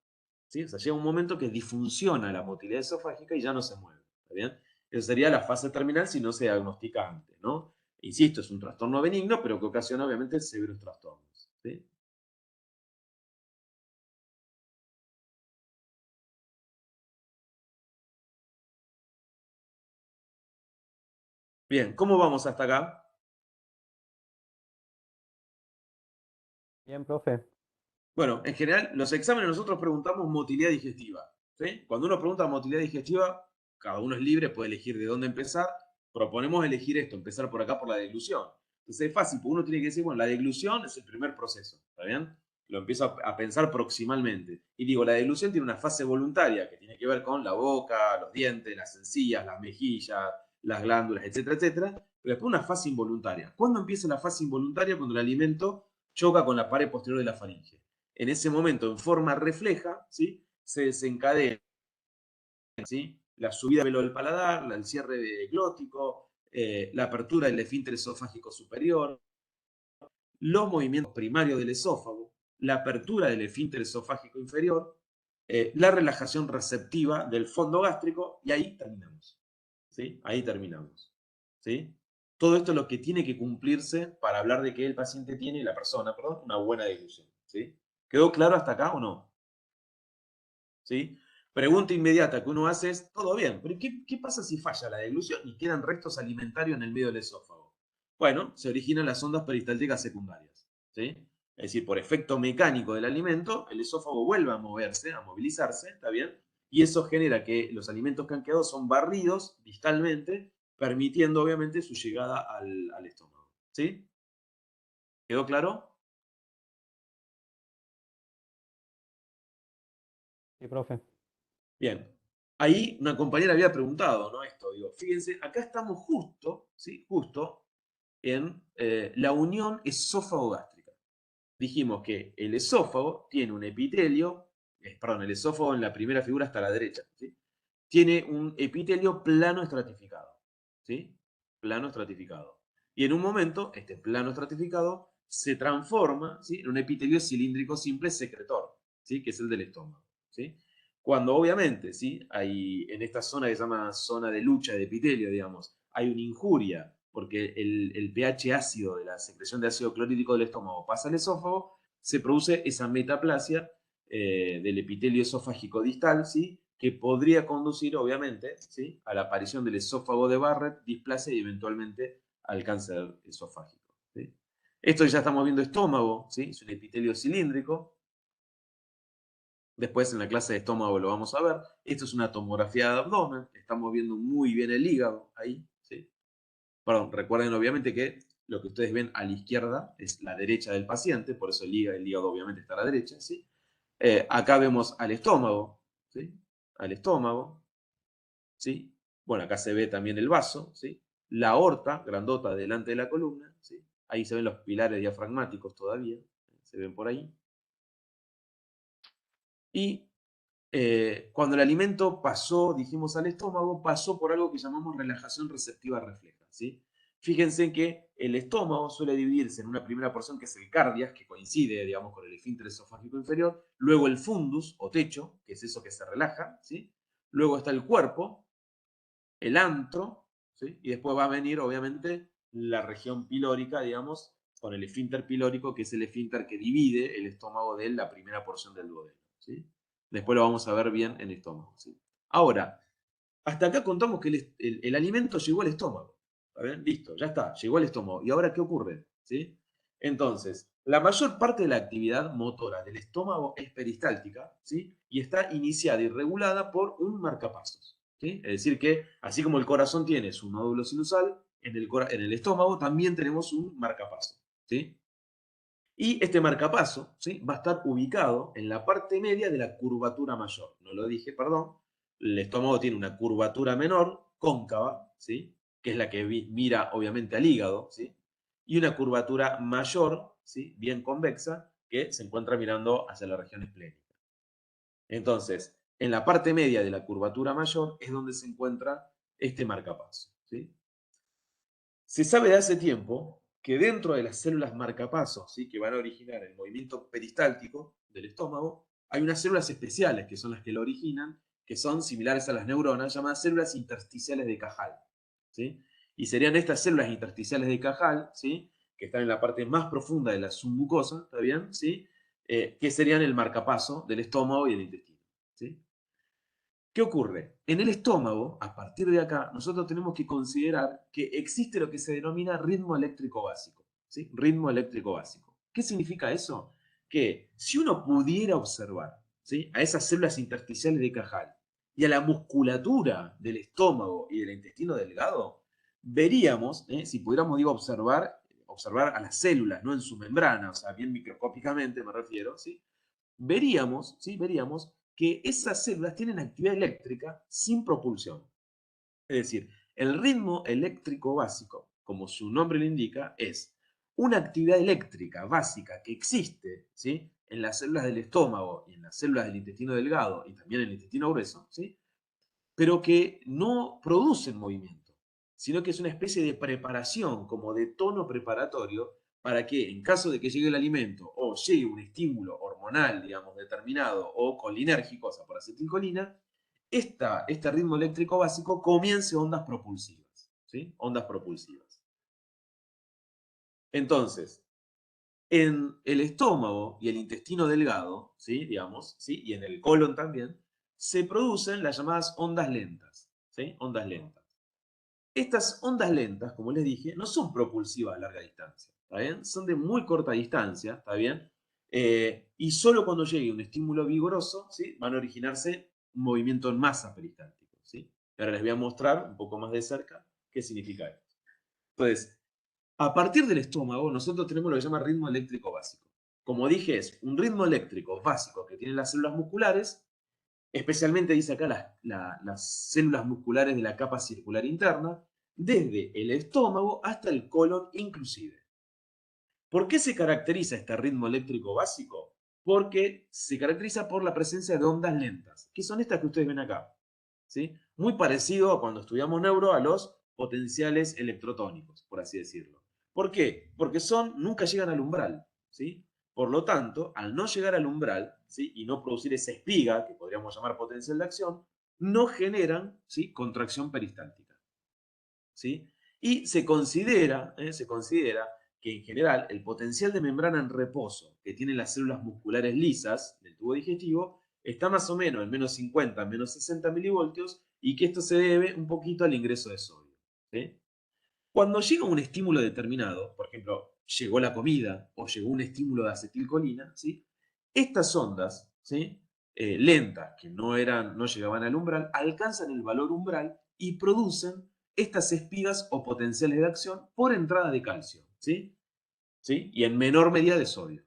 ¿sí? O sea, llega un momento que disfunciona la motilidad esofágica y ya no se mueve, ¿está bien? Esa sería la fase terminal si no se diagnostica antes, ¿no? Insisto, es un trastorno benigno, pero que ocasiona obviamente severos trastornos, ¿sí? Bien, ¿cómo vamos hasta acá? Bien, profe. Bueno, en general, los exámenes nosotros preguntamos motilidad digestiva, ¿sí? Cuando uno pregunta motilidad digestiva, cada uno es libre, puede elegir de dónde empezar. Proponemos elegir esto, empezar por acá por la deglución. Entonces es fácil, porque uno tiene que decir, bueno, la deglución es el primer proceso, ¿está bien? Lo empiezo a pensar proximalmente. Y digo, la deglución tiene una fase voluntaria que tiene que ver con la boca, los dientes, las encías, las mejillas, las glándulas, etcétera, etcétera. Pero después una fase involuntaria. ¿Cuándo empieza la fase involuntaria? Cuando el alimento choca con la pared posterior de la faringe. En ese momento, en forma refleja, ¿sí? Se desencadena, ¿sí? La subida del velo del paladar, el cierre glótico, la apertura del esfínter esofágico superior, los movimientos primarios del esófago, la apertura del esfínter esofágico inferior, la relajación receptiva del fondo gástrico, y ahí terminamos, ¿sí? Ahí terminamos, ¿sí? Todo esto es lo que tiene que cumplirse para hablar de que el paciente tiene, la persona, perdón, una buena deglución, ¿sí? ¿Quedó claro hasta acá o no? ¿Sí? Pregunta inmediata que uno hace es, todo bien, pero ¿qué pasa si falla la deglución y quedan restos alimentarios en el medio del esófago? Bueno, se originan las ondas peristálticas secundarias, ¿sí? Es decir, por efecto mecánico del alimento, el esófago vuelve a moverse, a movilizarse, ¿está bien? Y eso genera que los alimentos que han quedado son barridos distalmente, permitiendo obviamente su llegada al estómago, ¿sí? ¿Quedó claro? Sí, profe. Bien, ahí una compañera había preguntado, ¿no? Esto, digo, fíjense, acá estamos justo, ¿sí? Justo en la unión esófago-gástrica. Dijimos que el esófago tiene un epitelio, perdón, el esófago en la primera figura está a la derecha, ¿sí? Tiene un epitelio plano estratificado, ¿sí? Plano estratificado. Y en un momento, este plano estratificado se transforma, ¿sí? En un epitelio cilíndrico simple secretor, ¿sí? Que es el del estómago, ¿sí? Cuando obviamente, ¿sí? Hay en esta zona que se llama zona de lucha de epitelio, digamos, hay una injuria porque el pH ácido de la secreción de ácido clorhídrico del estómago pasa al esófago, se produce esa metaplasia del epitelio esofágico distal, ¿sí? Que podría conducir, obviamente, ¿sí? A la aparición del esófago de Barrett, displasia y eventualmente al cáncer esofágico, ¿sí? Esto ya estamos viendo estómago, ¿sí? Es un epitelio cilíndrico. Después en la clase de estómago lo vamos a ver. Esto es una tomografía de abdomen. Estamos viendo muy bien el hígado ahí, ¿sí? Perdón, recuerden obviamente que lo que ustedes ven a la izquierda es la derecha del paciente, por eso el hígado obviamente está a la derecha, ¿sí? Acá vemos al estómago, ¿sí? Al estómago, ¿sí? Bueno, acá se ve también el vaso, ¿sí? La aorta, grandota, delante de la columna, ¿sí? Ahí se ven los pilares diafragmáticos todavía, se ven por ahí. Y cuando el alimento pasó, dijimos, al estómago, pasó por algo que llamamos relajación receptiva refleja, ¿sí? Fíjense que el estómago suele dividirse en una primera porción que es el cardias, que coincide, digamos, con el esfínter esofágico inferior, luego el fundus o techo, que es eso que se relaja, ¿sí? Luego está el cuerpo, el antro, ¿sí? Y después va a venir, obviamente, la región pilórica, digamos, con el esfínter pilórico, que es el esfínter que divide el estómago de la primera porción del duodeno, ¿sí? Después lo vamos a ver bien en el estómago, ¿sí? Ahora, hasta acá contamos que el alimento llegó al estómago. ¿Está bien? Listo, ya está, llegó al estómago. ¿Y ahora qué ocurre? ¿Sí? Entonces, la mayor parte de la actividad motora del estómago es peristáltica, ¿sí? Y está iniciada y regulada por un marcapasos, ¿sí? Es decir que, así como el corazón tiene su nódulo sinusal, en el estómago también tenemos un marcapaso, ¿sí? Y este marcapaso, ¿sí? Va a estar ubicado en la parte media de la curvatura mayor. No lo dije, perdón. El estómago tiene una curvatura menor, cóncava, ¿sí? Que es la que mira obviamente al hígado, ¿sí? Y una curvatura mayor, ¿sí? Bien convexa, que se encuentra mirando hacia la región esplénica. Entonces, en la parte media de la curvatura mayor es donde se encuentra este marcapaso, ¿sí? Se sabe de hace tiempo que dentro de las células marcapasos, ¿sí? Que van a originar el movimiento peristáltico del estómago, hay unas células especiales que son las que lo originan, que son similares a las neuronas, llamadas células intersticiales de Cajal, ¿sí? Y serían estas células intersticiales de Cajal, ¿sí? Que están en la parte más profunda de la submucosa, ¿está bien? ¿Sí? Que serían el marcapaso del estómago y el intestino, ¿sí? ¿Qué ocurre? En el estómago, a partir de acá, nosotros tenemos que considerar que existe lo que se denomina ritmo eléctrico básico, ¿sí? Ritmo eléctrico básico. ¿Qué significa eso? Que si uno pudiera observar, ¿sí? A esas células intersticiales de Cajal y a la musculatura del estómago y del intestino delgado, veríamos, si pudiéramos, digo, observar a las células, no en su membrana, o sea, bien microscópicamente me refiero, ¿sí? Veríamos, ¿sí? Veríamos que esas células tienen actividad eléctrica sin propulsión. Es decir, el ritmo eléctrico básico, como su nombre lo indica, es una actividad eléctrica básica que existe, ¿sí? En las células del estómago y en las células del intestino delgado y también en el intestino grueso, ¿sí? Pero que no producen movimiento, sino que es una especie de preparación, como de tono preparatorio, para que en caso de que llegue el alimento o llegue un estímulo hormonal, digamos, determinado o colinérgico, o sea, por acetilcolina, este ritmo eléctrico básico comience ondas propulsivas, ¿sí? Ondas propulsivas. Entonces, en el estómago y el intestino delgado, ¿sí? Digamos, ¿sí? Y en el colon también, se producen las llamadas ondas lentas, ¿sí? Ondas lentas. Estas ondas lentas, como les dije, no son propulsivas a larga distancia, ¿está bien? Son de muy corta distancia, ¿está bien? Y solo cuando llegue un estímulo vigoroso, ¿sí? Van a originarse un movimiento en masa peristáltico, ¿sí? Y ahora les voy a mostrar un poco más de cerca qué significa esto. Entonces, a partir del estómago, nosotros tenemos lo que se llama ritmo eléctrico básico. Como dije, es un ritmo eléctrico básico que tienen las células musculares, especialmente dice acá las células musculares de la capa circular interna, desde el estómago hasta el colon inclusive. ¿Por qué se caracteriza este ritmo eléctrico básico? Porque se caracteriza por la presencia de ondas lentas, que son estas que ustedes ven acá, ¿sí? Muy parecido a cuando estudiamos neuro a los potenciales electrotónicos, por así decirlo. ¿Por qué? Porque nunca llegan al umbral, ¿sí? Por lo tanto, al no llegar al umbral, ¿sí? Y no producir esa espiga, que podríamos llamar potencial de acción, no generan, ¿sí? Contracción peristáltica, ¿sí? Y se considera que en general el potencial de membrana en reposo que tienen las células musculares lisas del tubo digestivo está más o menos en menos 50, menos 60 milivoltios y que esto se debe un poquito al ingreso de sodio, ¿sí? Cuando llega un estímulo determinado, por ejemplo, llegó la comida o llegó un estímulo de acetilcolina, ¿sí? Estas ondas, ¿sí? Lentas, que no llegaban al umbral, alcanzan el valor umbral y producen estas espigas o potenciales de acción por entrada de calcio, ¿sí? ¿Sí? Y en menor medida de sodio.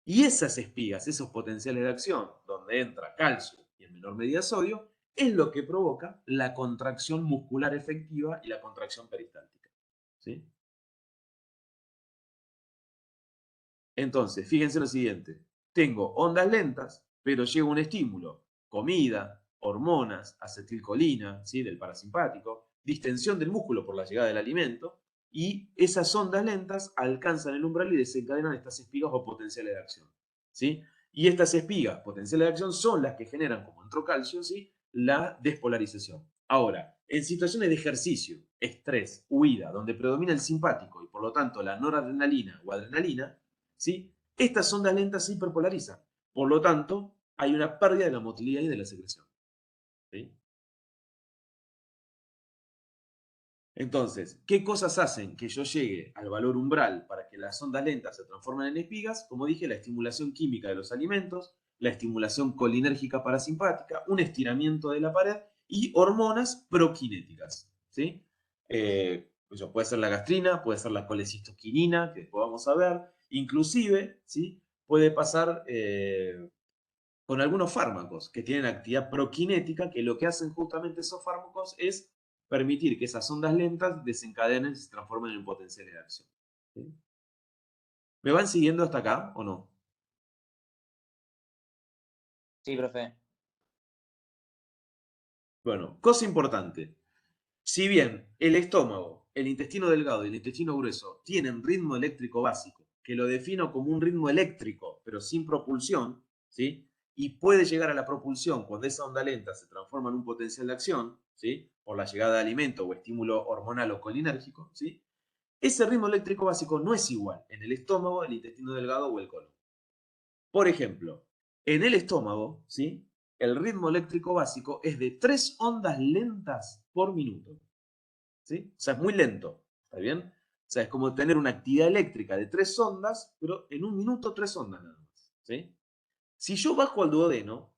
Y esas espigas, esos potenciales de acción, donde entra calcio y en menor medida sodio, es lo que provoca la contracción muscular efectiva y la contracción peristáltica, ¿sí? Entonces, fíjense lo siguiente. Tengo ondas lentas, pero llega un estímulo. Comida, hormonas, acetilcolina, ¿sí? Del parasimpático, distensión del músculo por la llegada del alimento, y esas ondas lentas alcanzan el umbral y desencadenan estas espigas o potenciales de acción, ¿sí? Y estas espigas potenciales de acción son las que generan, como entró calcio, ¿sí? La despolarización. Ahora, en situaciones de ejercicio, estrés, huida, donde predomina el simpático y por lo tanto la noradrenalina o adrenalina, ¿sí? Estas ondas lentas se hiperpolarizan. Por lo tanto, hay una pérdida de la motilidad y de la secreción, ¿sí? Entonces, ¿qué cosas hacen que yo llegue al valor umbral para que las ondas lentas se transformen en espigas? Como dije, la estimulación química de los alimentos, la estimulación colinérgica parasimpática, un estiramiento de la pared y hormonas proquinéticas, ¿sí? Puede ser la gastrina, puede ser la colecistoquinina, que después vamos a ver, inclusive, ¿sí? Puede pasar con algunos fármacos que tienen actividad proquinética, que lo que hacen justamente esos fármacos es permitir que esas ondas lentas desencadenen y se transformen en potenciales de acción, ¿sí? ¿Me van siguiendo hasta acá o no? Sí, profe. Bueno, cosa importante. Si bien el estómago, el intestino delgado y el intestino grueso tienen ritmo eléctrico básico, que lo defino como un ritmo eléctrico, pero sin propulsión, ¿sí? Y puede llegar a la propulsión cuando esa onda lenta se transforma en un potencial de acción, ¿sí? Por la llegada de alimento o estímulo hormonal o colinérgico, ¿sí? Ese ritmo eléctrico básico no es igual en el estómago, el intestino delgado o el colon. Por ejemplo, en el estómago, ¿sí? El ritmo eléctrico básico es de 3 ondas lentas por minuto, ¿sí? O sea, es muy lento, ¿está bien? O sea, es como tener una actividad eléctrica de 3 ondas, pero en un minuto 3 ondas nada más, ¿sí? Si yo bajo al duodeno,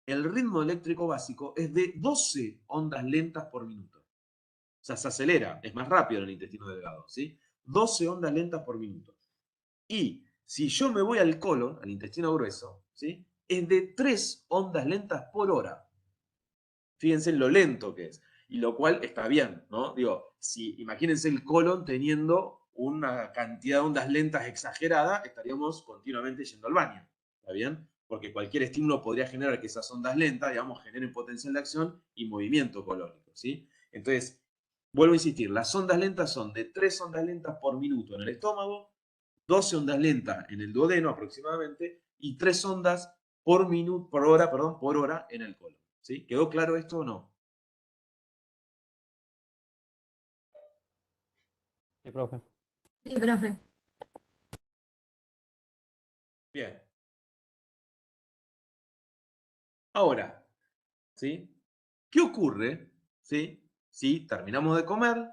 el ritmo eléctrico básico es de 12 ondas lentas por minuto. O sea, se acelera, es más rápido en el intestino delgado, ¿sí? 12 ondas lentas por minuto. Y si yo me voy al colon, al intestino grueso, ¿sí? Es de 3 ondas lentas por hora. Fíjense lo lento que es. Y lo cual está bien, ¿no? Digo, si imagínense el colon teniendo una cantidad de ondas lentas exagerada, estaríamos continuamente yendo al baño, ¿está bien? Porque cualquier estímulo podría generar que esas ondas lentas, digamos, generen potencial de acción y movimiento colónico, ¿sí? Entonces, vuelvo a insistir, las ondas lentas son de 3 ondas lentas por minuto en el estómago, 12 ondas lentas en el duodeno aproximadamente y 3 ondas por hora en el colon, ¿sí? ¿Quedó claro esto o no? Sí, profe. Sí, profe. Bien. Ahora, ¿sí? ¿Qué ocurre, ¿sí? Si terminamos de comer,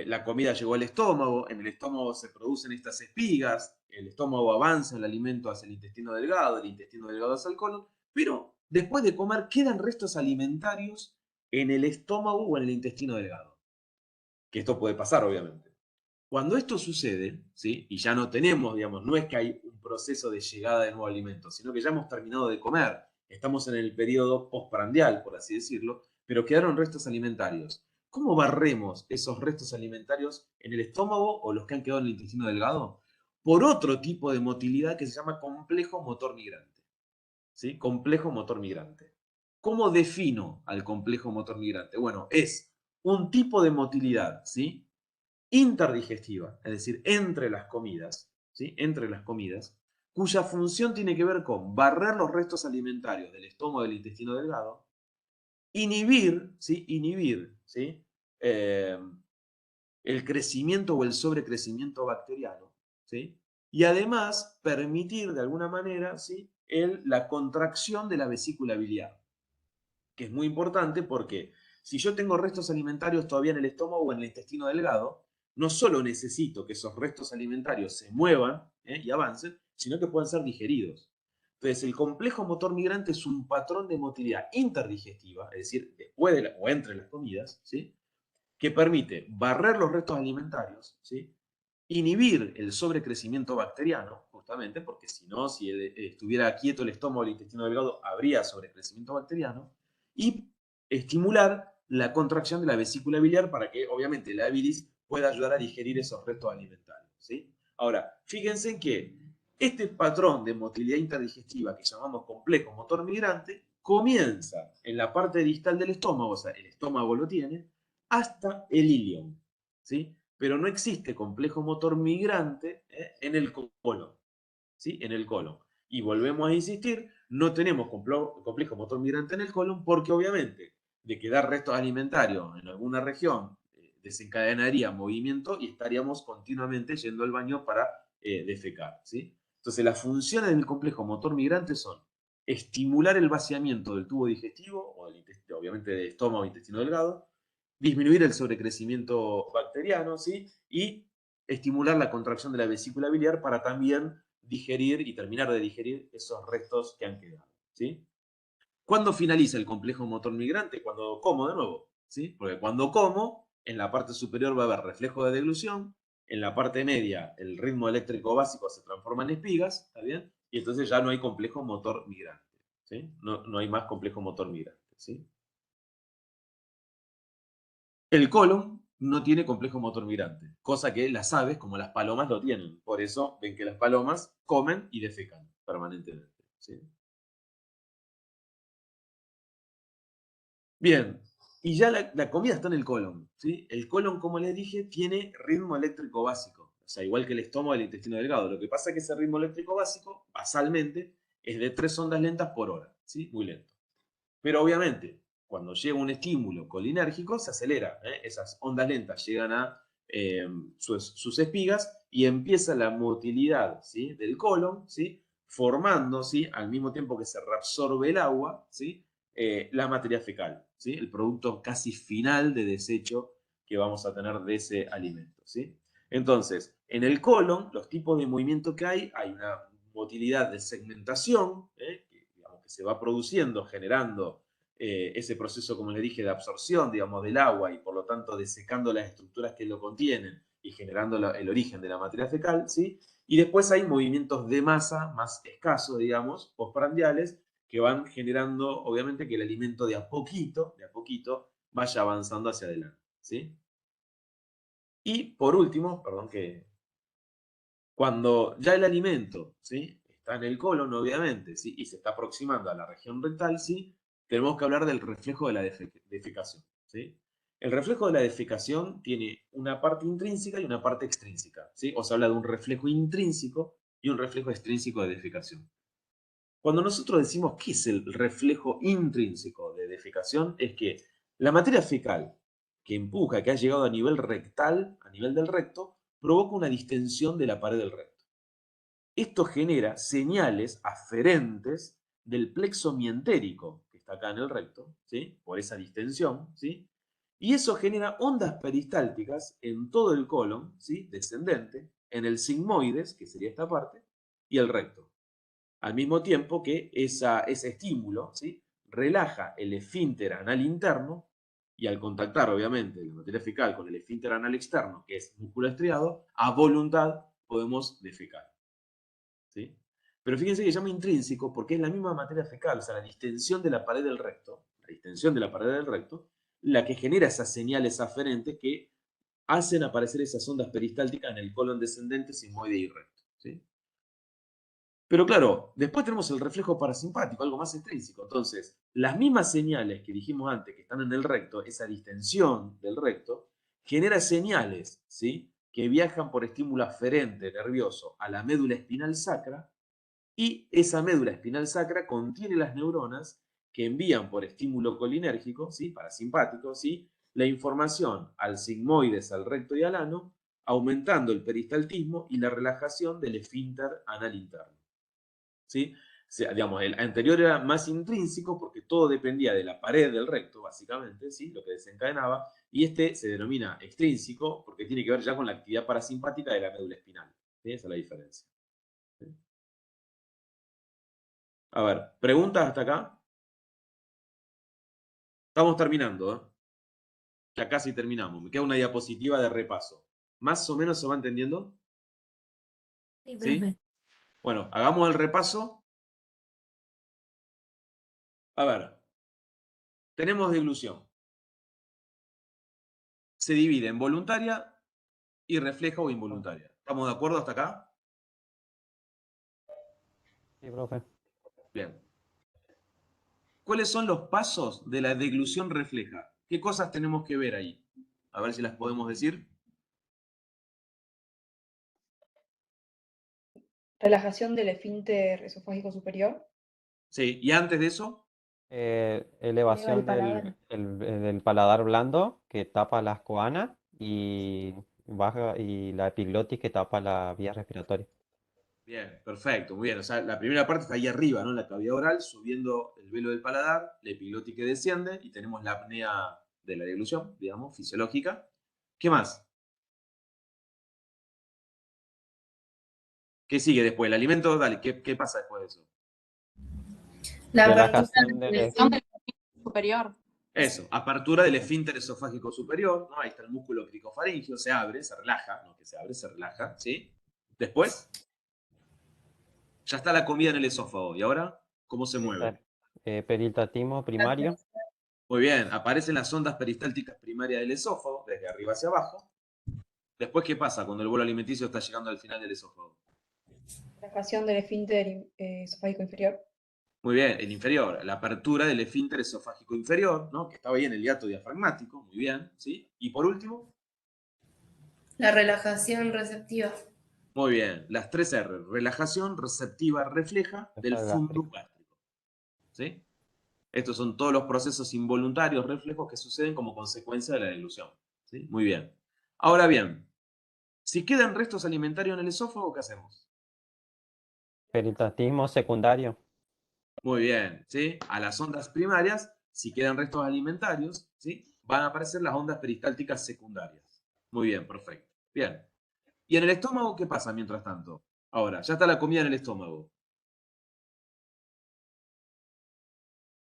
la comida llegó al estómago, en el estómago se producen estas espigas, el estómago avanza el alimento hacia el intestino delgado hacia el colon, pero después de comer quedan restos alimentarios en el estómago o en el intestino delgado. Que esto puede pasar, obviamente. Cuando esto sucede, ¿sí? Y ya no tenemos, digamos, no es que hay un proceso de llegada de nuevo alimento, sino que ya hemos terminado de comer, estamos en el periodo postprandial, por así decirlo, pero quedaron restos alimentarios. ¿Cómo barremos esos restos alimentarios en el estómago o los que han quedado en el intestino delgado? Por otro tipo de motilidad que se llama complejo motor migrante, ¿sí? Complejo motor migrante. ¿Cómo defino al complejo motor migrante? Bueno, es un tipo de motilidad, ¿sí? Interdigestiva, es decir, entre las comidas, ¿sí? Entre las comidas, cuya función tiene que ver con barrer los restos alimentarios del estómago y del intestino delgado, inhibir, ¿sí? Inhibir, ¿sí? El crecimiento o el sobrecrecimiento bacteriano, ¿sí? Y además permitir de alguna manera, ¿sí? La contracción de la vesícula biliar, que es muy importante porque si yo tengo restos alimentarios todavía en el estómago o en el intestino delgado, no solo necesito que esos restos alimentarios se muevan y avancen, sino que puedan ser digeridos. Entonces, el complejo motor migrante es un patrón de motilidad interdigestiva, es decir, después de o entre las comidas, ¿sí? Que permite barrer los restos alimentarios, ¿sí? Inhibir el sobrecrecimiento bacteriano, justamente, porque si no, si estuviera quieto el estómago o el intestino delgado, habría sobrecrecimiento bacteriano, y estimular la contracción de la vesícula biliar para que, obviamente, la bilis pueda ayudar a digerir esos restos alimentarios, ¿sí? Ahora, fíjense que este patrón de motilidad interdigestiva que llamamos complejo motor migrante comienza en la parte distal del estómago, o sea, el estómago lo tiene, hasta el ilion, ¿sí? Pero no existe complejo motor migrante en el colon, ¿sí? En el colon. Y volvemos a insistir, no tenemos complejo motor migrante en el colon porque obviamente de quedar restos alimentarios en alguna región desencadenaría movimiento y estaríamos continuamente yendo al baño para defecar, ¿sí? Entonces las funciones del complejo motor migrante son estimular el vaciamiento del tubo digestivo, o obviamente del estómago e intestino delgado, disminuir el sobrecrecimiento bacteriano, ¿sí? Y estimular la contracción de la vesícula biliar para también digerir y terminar de digerir esos restos que han quedado, ¿sí? ¿Cuándo finaliza el complejo motor migrante? Cuando como de nuevo, ¿sí? Porque cuando como, en la parte superior va a haber reflejo de deglución, en la parte media el ritmo eléctrico básico se transforma en espigas, ¿está bien? Y entonces ya no hay complejo motor migrante, ¿sí? No hay más complejo motor migrante, ¿sí? El colon no tiene complejo motor migrante, cosa que las aves, como las palomas, lo tienen. Por eso ven que las palomas comen y defecan permanentemente, ¿sí? Bien, y ya la comida está en el colon, ¿sí? El colon, como les dije, tiene ritmo eléctrico básico, o sea, igual que el estómago y el intestino delgado. Lo que pasa es que ese ritmo eléctrico básico, basalmente, es de 3 ondas lentas por hora, ¿sí? Muy lento. Pero obviamente, cuando llega un estímulo colinérgico, se acelera, esas ondas lentas llegan a sus espigas y empieza la motilidad, ¿sí? Del colon, ¿sí? Formando, ¿sí? Al mismo tiempo que se reabsorbe el agua, ¿sí? La materia fecal, ¿sí? El producto casi final de desecho que vamos a tener de ese alimento, ¿sí? Entonces, en el colon, los tipos de movimiento que hay una motilidad de segmentación, digamos, que se va produciendo, generando ese proceso, como les dije, de absorción, digamos, del agua y por lo tanto desecando las estructuras que lo contienen y generando el origen de la materia fecal, ¿sí? Y después hay movimientos de masa más escasos, digamos, postprandiales, que van generando, obviamente, que el alimento de a poquito vaya avanzando hacia adelante, ¿sí? Y por último, perdón que cuando ya el alimento, ¿sí? Está en el colon, obviamente, ¿sí? Y se está aproximando a la región rectal, ¿sí? Tenemos que hablar del reflejo de la defecación, ¿sí? El reflejo de la defecación tiene una parte intrínseca y una parte extrínseca, ¿sí? O se habla de un reflejo intrínseco y un reflejo extrínseco de defecación. Cuando nosotros decimos qué es el reflejo intrínseco de defecación, es que la materia fecal que empuja, que ha llegado a nivel rectal, a nivel del recto, provoca una distensión de la pared del recto. Esto genera señales aferentes del plexo mientérico, que está acá en el recto, ¿sí? Por esa distensión, ¿sí? Y eso genera ondas peristálticas en todo el colon, ¿sí? Descendente, en el sigmoides, que sería esta parte, y el recto. Al mismo tiempo que ese estímulo, ¿sí? Relaja el esfínter anal interno, y al contactar, obviamente, la materia fecal con el esfínter anal externo, que es músculo estriado, a voluntad podemos defecar, ¿sí? Pero fíjense que se llama intrínseco porque es la misma materia fecal, o sea, la distensión de la pared del recto, la que genera esas señales aferentes que hacen aparecer esas ondas peristálticas en el colon descendente, sigmoide y recto, ¿sí? Pero claro, después tenemos el reflejo parasimpático, algo más extrínseco. Entonces, las mismas señales que dijimos antes que están en el recto, esa distensión del recto, genera señales, ¿sí? Que viajan por estímulo aferente nervioso a la médula espinal sacra, y esa médula espinal sacra contiene las neuronas que envían por estímulo colinérgico, ¿sí? Parasimpático, ¿sí? La información al sigmoides, al recto y al ano, aumentando el peristaltismo y la relajación del esfínter anal interno, ¿sí? sea, digamos, el anterior era más intrínseco porque todo dependía de la pared del recto, básicamente, ¿sí? Lo que desencadenaba, y este se denomina extrínseco porque tiene que ver ya con la actividad parasimpática de la médula espinal. ¿Sí? Esa es la diferencia. ¿Sí? A ver, ¿preguntas hasta acá? Estamos terminando, ¿eh? Ya casi terminamos. Me queda una diapositiva de repaso. ¿Más o menos se va entendiendo? Sí, ¿Sí? profe. Bueno, hagamos el repaso. A ver, tenemos deglución. Se divide en voluntaria y refleja o involuntaria. ¿Estamos de acuerdo hasta acá? Sí, profe. Bien. ¿Cuáles son los pasos de la deglución refleja? ¿Qué cosas tenemos que ver ahí? A ver si las podemos decir. Relajación del esfínter esofágico superior. Sí, y antes de eso, Elevación el paladar. del paladar blando que tapa las coanas y baja y la epiglotis que tapa la vía respiratoria. bien, perfecto, muy bien. O sea, la primera parte está ahí arriba, ¿no? La cavidad oral, subiendo el velo del paladar, la epiglotis que desciende y tenemos la apnea de la deglución, digamos, fisiológica. ¿Qué más? ¿Qué sigue después? ¿El alimento? Dale, ¿qué pasa después de eso? La Relajación del del superior. Eso, apertura del esfínter esofágico superior, ¿no? Ahí está el músculo cricofaringio, se abre, se relaja, no que se abre, se relaja, ¿sí? Después, ya está la comida en el esófago, ¿y ahora cómo se mueve? peritalismo primario. Muy bien, aparecen las ondas peristálticas primarias del esófago, desde arriba hacia abajo. Después, ¿qué pasa cuando el bolo alimenticio está llegando al final del esófago? Relajación del esfínter esofágico inferior. Muy bien, el inferior, la apertura del esfínter esofágico inferior, ¿no? Que estaba ahí en el hiato diafragmático, muy bien, ¿sí? Y por último, La relajación receptiva. muy bien, las 3 R, relajación receptiva refleja del fundus gástrico, ¿sí? Estos son todos los procesos involuntarios, reflejos que suceden como consecuencia de la deglución, ¿sí? Muy bien. Ahora bien, si quedan restos alimentarios en el esófago, ¿qué hacemos? Peritalismo secundario. Muy bien, ¿sí? A las ondas primarias, si quedan restos alimentarios, ¿sí? Van a aparecer las ondas peristálticas secundarias. Muy bien, perfecto. Bien. ¿Y en el estómago qué pasa mientras tanto? Ahora, ya está la comida en el estómago.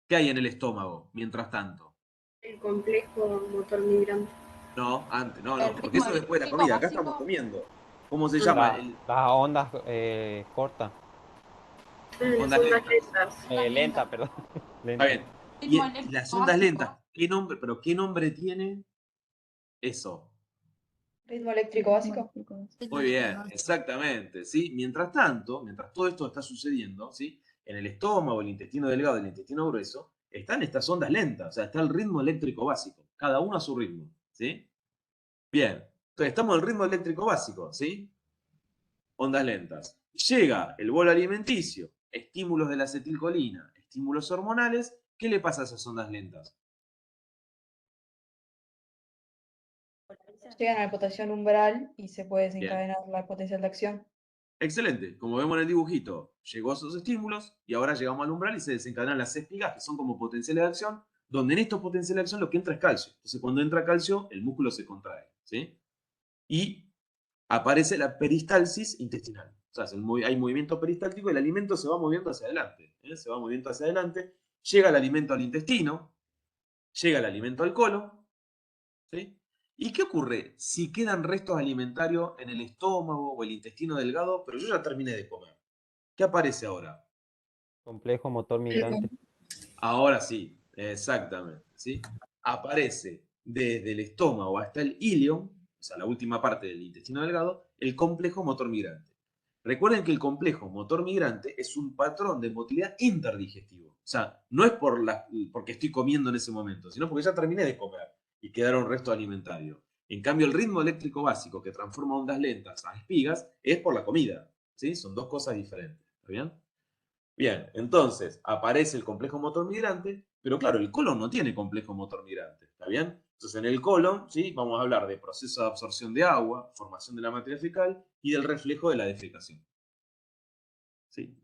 ¿Qué hay en el estómago mientras tanto? El complejo motor migrante. No, antes, no, El porque eso ritmo después de la eléctrico comida. Acá básico. estamos comiendo. ¿Cómo se llama? Las ondas cortas. Ondas lentas. Lenta, perdón. Está bien. Ritmo Y eléctrico las ondas básico. lentas, ¿qué nombre tiene eso? Ritmo eléctrico básico. Muy bien, exactamente, ¿sí? Mientras tanto, mientras todo esto está sucediendo, ¿sí? En el estómago, el intestino delgado y el intestino grueso, están estas ondas lentas, o sea, está el ritmo eléctrico básico, cada uno a su ritmo, ¿sí? Bien, entonces estamos en el ritmo eléctrico básico, ¿sí? Ondas lentas. Llega el bolo alimenticio, estímulos de la acetilcolina, estímulos hormonales, ¿qué le pasa a esas ondas lentas? Llegan a la potencial umbral y se puede desencadenar la potencial de acción. Excelente, como vemos en el dibujito, llegó a esos estímulos y ahora llegamos al umbral y se desencadenan las espigas, que son como potenciales de acción, donde en estos potenciales de acción lo que entra es calcio. Entonces cuando entra calcio, el músculo se contrae, ¿sí? Y aparece la peristalsis intestinal. O sea, hay movimiento peristáltico y el alimento se va moviendo hacia adelante, ¿eh? Se va moviendo hacia adelante, llega el alimento al intestino, llega el alimento al colon, ¿sí? ¿Y qué ocurre si quedan restos alimentarios en el estómago o el intestino delgado, pero yo ya terminé de comer? ¿Qué aparece ahora? Complejo motor migrante. Ahora sí, exactamente, ¿sí? Aparece desde el estómago hasta el ilion, o sea, la última parte del intestino delgado, el complejo motor migrante. Recuerden que el complejo motor migrante es un patrón de motilidad interdigestivo. O sea, no es porque estoy comiendo en ese momento, sino porque ya terminé de comer y quedaron restos alimentarios. En cambio, el ritmo eléctrico básico que transforma ondas lentas a espigas es por la comida, ¿sí? Son dos cosas diferentes, ¿está bien? Bien, entonces aparece el complejo motor migrante, pero claro, el colon no tiene complejo motor migrante, ¿está bien? Entonces en el colon, ¿sí? Vamos a hablar de proceso de absorción de agua, formación de la materia fecal y del reflejo de la defecación. ¿Sí?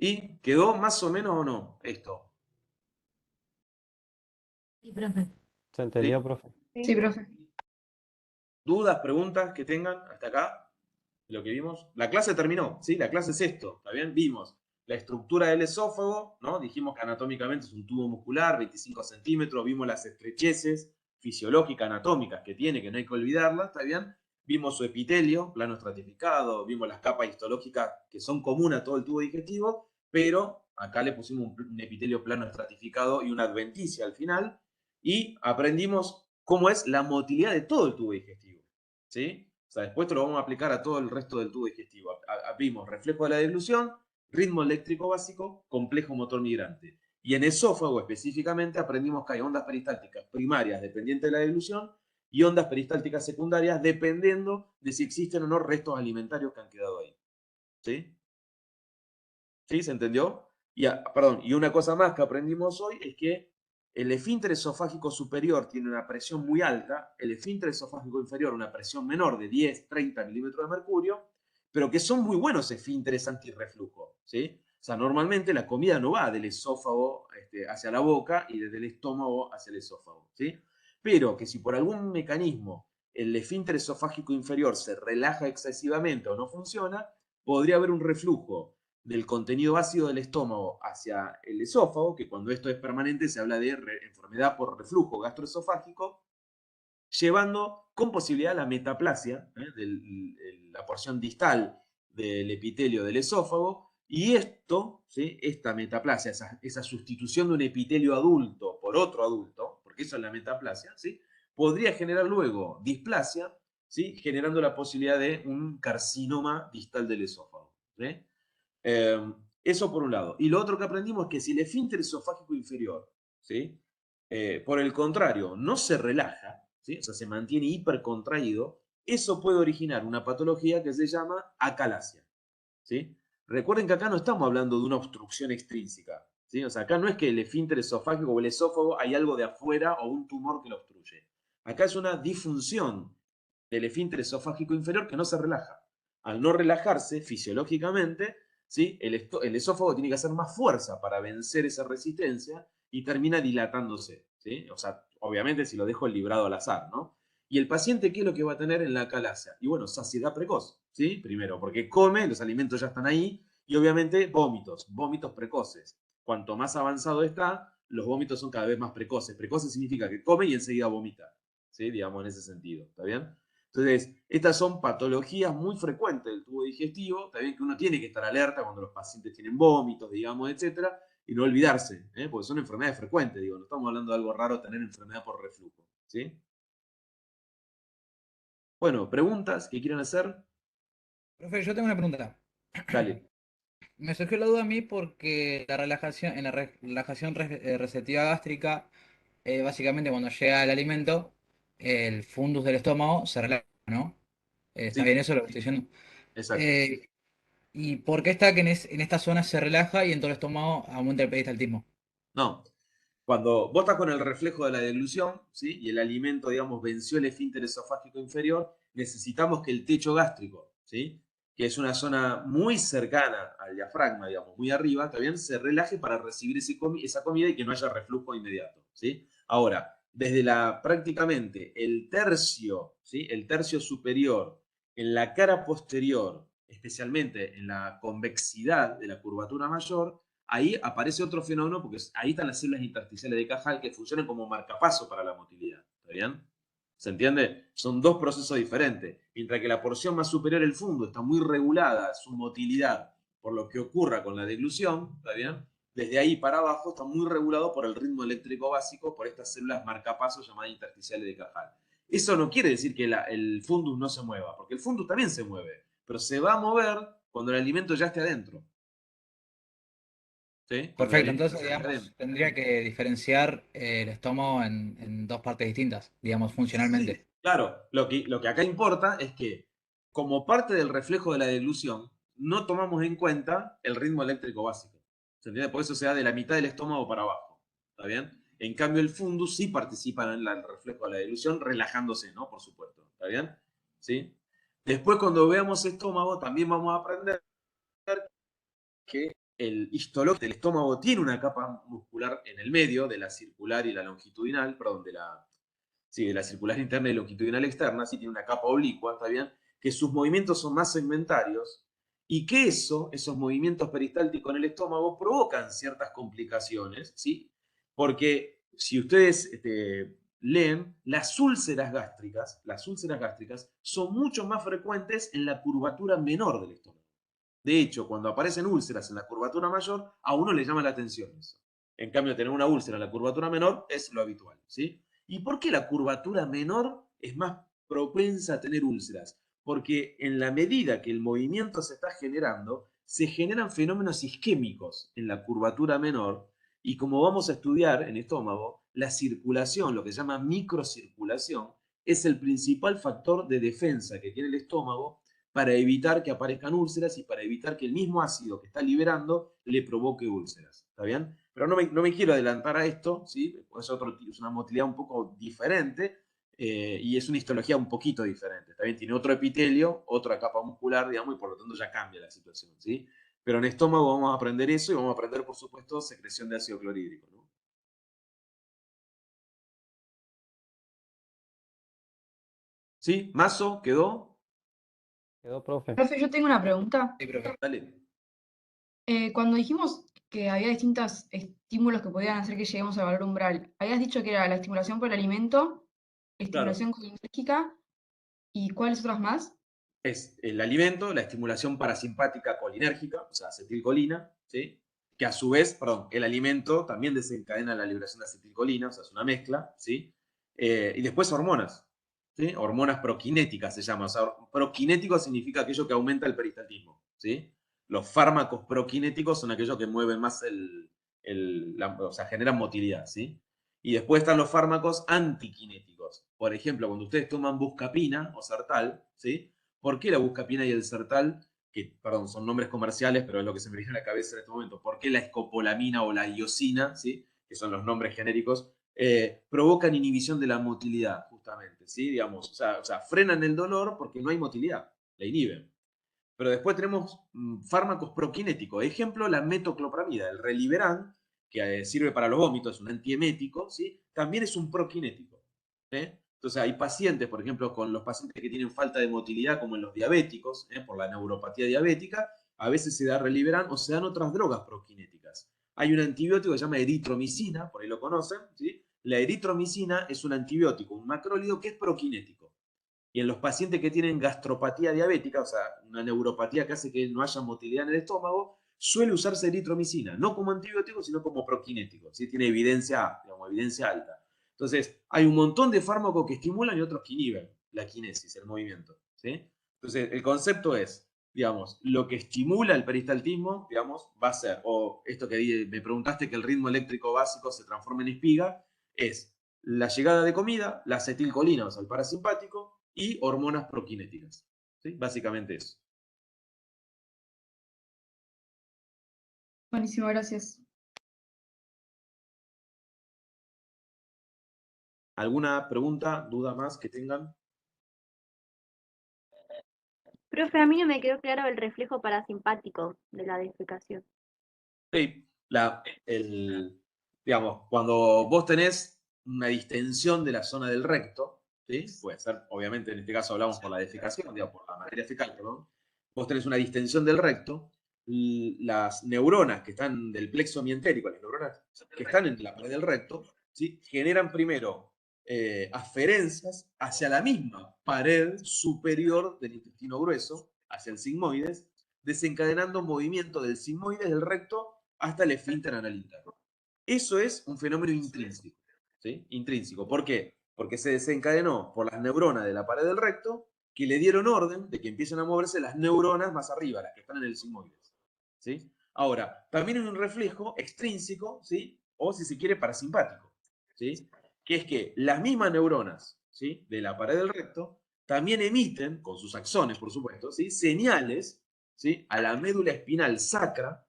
¿Y quedó más o menos o no esto? Sí, profe. ¿Se entendió, ¿Sí? profe? Sí, profe. ¿Dudas, preguntas que tengan hasta acá? Lo que vimos. La clase terminó, ¿sí? La clase es esto, ¿está bien? Vimos la estructura del esófago, ¿no? Dijimos que anatómicamente es un tubo muscular, 25 centímetros, vimos las estrecheces fisiológicas, anatómicas que tiene, que no hay que olvidarlas, ¿está bien? Vimos su epitelio, plano estratificado, vimos las capas histológicas que son comunes a todo el tubo digestivo, pero acá le pusimos un epitelio plano estratificado y una adventicia al final, y aprendimos cómo es la motilidad de todo el tubo digestivo, ¿sí? O sea, después te lo vamos a aplicar a todo el resto del tubo digestivo. Vimos reflejo de la deglución, ritmo eléctrico básico, complejo motor migrante. Y en esófago específicamente aprendimos que hay ondas peristálticas primarias dependientes de la deglución y ondas peristálticas secundarias dependiendo de si existen o no restos alimentarios que han quedado ahí. ¿Sí? ¿Sí? ¿Se entendió? Perdón, y una cosa más que aprendimos hoy es que el esfínter esofágico superior tiene una presión muy alta, el esfínter esofágico inferior una presión menor de 10, 30 milímetros de mercurio, pero que son muy buenos esfínteres antirreflujo, ¿sí? O sea, normalmente la comida no va del esófago hacia la boca y desde el estómago hacia el esófago, ¿sí? Pero que si por algún mecanismo el esfínter esofágico inferior se relaja excesivamente o no funciona, podría haber un reflujo del contenido ácido del estómago hacia el esófago, que cuando esto es permanente se habla de enfermedad por reflujo gastroesofágico, llevando con posibilidad a la metaplasia, de la porción distal del epitelio del esófago, y esto, ¿sí? Esta metaplasia, esa sustitución de un epitelio adulto por otro adulto, porque eso es la metaplasia, ¿sí? Podría generar luego displasia, ¿sí? Generando la posibilidad de un carcinoma distal del esófago, ¿sí? Eso por un lado. Y lo otro que aprendimos es que si el esfínter esofágico inferior, ¿sí? Por el contrario, no se relaja, ¿sí? O sea, se mantiene hipercontraído, eso puede originar una patología que se llama acalasia, ¿sí? Recuerden que acá no estamos hablando de una obstrucción extrínseca, ¿sí? O sea, acá no es que el esfínter esofágico o el esófago hay algo de afuera o un tumor que lo obstruye. Acá es una disfunción del esfínter esofágico inferior que no se relaja. Al no relajarse fisiológicamente, ¿sí? El esófago tiene que hacer más fuerza para vencer esa resistencia y termina dilatándose, ¿sí? O sea, obviamente si lo dejo librado al azar, ¿no? Y el paciente, ¿qué es lo que va a tener en la acalasia? Y bueno, saciedad precoz, ¿sí? Primero, porque come, los alimentos ya están ahí, y obviamente vómitos precoces. Cuanto más avanzado está, los vómitos son cada vez más precoces. Precoces significa que come y enseguida vomita, ¿sí? Digamos en ese sentido, ¿está bien? Entonces, estas son patologías muy frecuentes del tubo digestivo, también que uno tiene que estar alerta cuando los pacientes tienen vómitos, digamos, etcétera, y no olvidarse, porque son enfermedades frecuentes, digo, no estamos hablando de algo raro tener enfermedad por reflujo, ¿sí? Bueno, ¿preguntas que quieran hacer? Profe, yo tengo una pregunta. Dale. Me surgió la duda a mí porque en la relajación receptiva gástrica, básicamente cuando llega el alimento, el fundus del estómago se relaja, ¿no? ¿Está Sí, bien eso lo que estoy diciendo? exacto. Eh, ¿Y por qué está que en esta zona se relaja y en todo el estómago aumenta el peristaltismo? No. Cuando vos estás con el reflejo de la deglución, ¿sí? Y el alimento, digamos, venció el esfínter esofágico inferior, necesitamos que el techo gástrico, ¿sí? Que es una zona muy cercana al diafragma, digamos, muy arriba, también se relaje para recibir esa comida y que no haya reflujo inmediato, ¿sí? Ahora, desde prácticamente el tercio, ¿sí? El tercio superior, en la cara posterior, especialmente en la convexidad de la curvatura mayor, ahí aparece otro fenómeno porque ahí están las células intersticiales de Cajal que funcionan como marcapaso para la motilidad. ¿Está bien? ¿Se entiende? Son dos procesos diferentes. Mientras que la porción más superior, el fundo, está muy regulada su motilidad por lo que ocurra con la deglución, ¿está bien? Desde ahí para abajo está muy regulado por el ritmo eléctrico básico por estas células marcapasos llamadas intersticiales de Cajal. Eso no quiere decir que el fundus no se mueva, porque el fundus también se mueve, pero se va a mover cuando el alimento ya esté adentro. ¿Sí? Cuando el Perfecto, alimento entonces, ya esté digamos, adentro. tendría que diferenciar el estómago en dos partes distintas, digamos, funcionalmente. Sí, claro. Lo que acá importa es que, como parte del reflejo de la deglución, no tomamos en cuenta el ritmo eléctrico básico. ¿Se entiende? Por eso se da de la mitad del estómago para abajo. ¿Está bien? En cambio, el fundus sí participa en el reflejo de la deglución, relajándose, ¿no? Por supuesto. ¿Está bien? ¿Sí? Después, cuando veamos estómago, también vamos a aprender que el histológico del estómago tiene una capa muscular en el medio, de la circular y la longitudinal, perdón, de la circular interna y longitudinal externa, sí tiene una capa oblicua, ¿está bien? Que sus movimientos son más segmentarios y que esos movimientos peristálticos en el estómago provocan ciertas complicaciones, ¿sí? Porque si ustedes leen, las úlceras gástricas son mucho más frecuentes en la curvatura menor del estómago. De hecho, cuando aparecen úlceras en la curvatura mayor, a uno le llama la atención eso. En cambio, tener una úlcera en la curvatura menor es lo habitual, ¿sí? ¿Y por qué la curvatura menor es más propensa a tener úlceras? Porque en la medida que el movimiento se está generando, se generan fenómenos isquémicos en la curvatura menor, y como vamos a estudiar en estómago, la circulación, lo que se llama microcirculación, es el principal factor de defensa que tiene el estómago para evitar que aparezcan úlceras y para evitar que el mismo ácido que está liberando le provoque úlceras. ¿Está bien? Pero no me quiero adelantar a esto, ¿sí? Es una motilidad un poco diferente y es una histología un poquito diferente. ¿Está bien? Tiene otro epitelio, otra capa muscular, digamos, y por lo tanto ya cambia la situación, ¿sí? Pero en estómago vamos a aprender eso y vamos a aprender, por supuesto, secreción de ácido clorhídrico, ¿no? ¿Sí? ¿Mazo? ¿Quedó? Quedó, profe. Profe, yo tengo una pregunta. Sí, profe. Dale. Cuando dijimos que había distintos estímulos que podían hacer que lleguemos al valor umbral, habías dicho que era la estimulación por el alimento, estimulación colinérgica, ¿y cuáles otras más? Es el alimento, la estimulación parasimpática colinérgica, o sea, acetilcolina, ¿sí? Que a su vez, perdón, el alimento también desencadena la liberación de acetilcolina, o sea, es una mezcla, ¿sí? Y después hormonas, ¿sí? Hormonas prokinéticas se llama, o sea, prokinético significa aquello que aumenta el peristaltismo, ¿sí? Los fármacos prokinéticos son aquellos que mueven más o sea, generan motilidad, ¿sí? Y después están los fármacos antikinéticos. Por ejemplo, cuando ustedes toman buscapina o Sertal, ¿sí? ¿Por qué la buscapina y el Sertal, que, perdón, son nombres comerciales, pero es lo que se me viene a la cabeza en este momento? ¿Por qué la escopolamina o la iosina, ¿sí? Que son los nombres genéricos, provocan inhibición de la motilidad, justamente, ¿sí? Digamos, o sea, frenan el dolor porque no hay motilidad, la inhiben. Pero después tenemos fármacos prokinéticos. Ejemplo, la metoclopramida, el Reliberan, que sirve para los vómitos, es un antiemético, ¿sí? También es un prokinético. Entonces hay pacientes, por ejemplo, con los pacientes que tienen falta de motilidad, como en los diabéticos, por la neuropatía diabética, a veces se da Reliberan o se dan otras drogas prokinéticas. Hay un antibiótico que se llama eritromicina, por ahí lo conocen, ¿sí? La eritromicina es un antibiótico, un macrólido que es prokinético. Y en los pacientes que tienen gastropatía diabética, o sea, una neuropatía que hace que no haya motilidad en el estómago, suele usarse eritromicina, no como antibiótico, sino como prokinético, ¿sí? Tiene evidencia, digamos, evidencia alta. Entonces, hay un montón de fármacos que estimulan y otros que inhiben la quinesis, el movimiento, ¿sí? Entonces, el concepto es, digamos, lo que estimula el peristaltismo, digamos, va a ser, o esto que me preguntaste, que el ritmo eléctrico básico se transforma en espiga, es la llegada de comida, la acetilcolina, o sea, el parasimpático, y hormonas prokinéticas, ¿sí? Básicamente eso. Buenísimo, gracias. ¿Alguna pregunta, duda más que tengan? Profe, a mí no me quedó claro el reflejo parasimpático de la defecación. Sí, digamos, cuando vos tenés una distensión de la zona del recto, ¿sí? Puede ser, obviamente, en este caso hablamos por la defecación, digamos, por la materia fecal, perdón. Vos tenés una distensión del recto, las neuronas que están del plexo mientérico, las neuronas que están en la pared del recto, ¿sí? Generan primero aferencias hacia la misma pared superior del intestino grueso, hacia el sigmoides, desencadenando movimiento del sigmoides del recto hasta el esfínter anal interno. Eso es un fenómeno intrínseco, ¿sí? Intrínseco. ¿Por qué? Porque se desencadenó por las neuronas de la pared del recto que le dieron orden de que empiecen a moverse las neuronas más arriba, las que están en el sigmoides, ¿sí? Ahora, también hay un reflejo extrínseco, ¿sí? O si se quiere, parasimpático, ¿sí? Que es que las mismas neuronas, ¿sí? De la pared del recto también emiten, con sus axones, por supuesto, ¿sí? Señales, ¿sí? A la médula espinal sacra.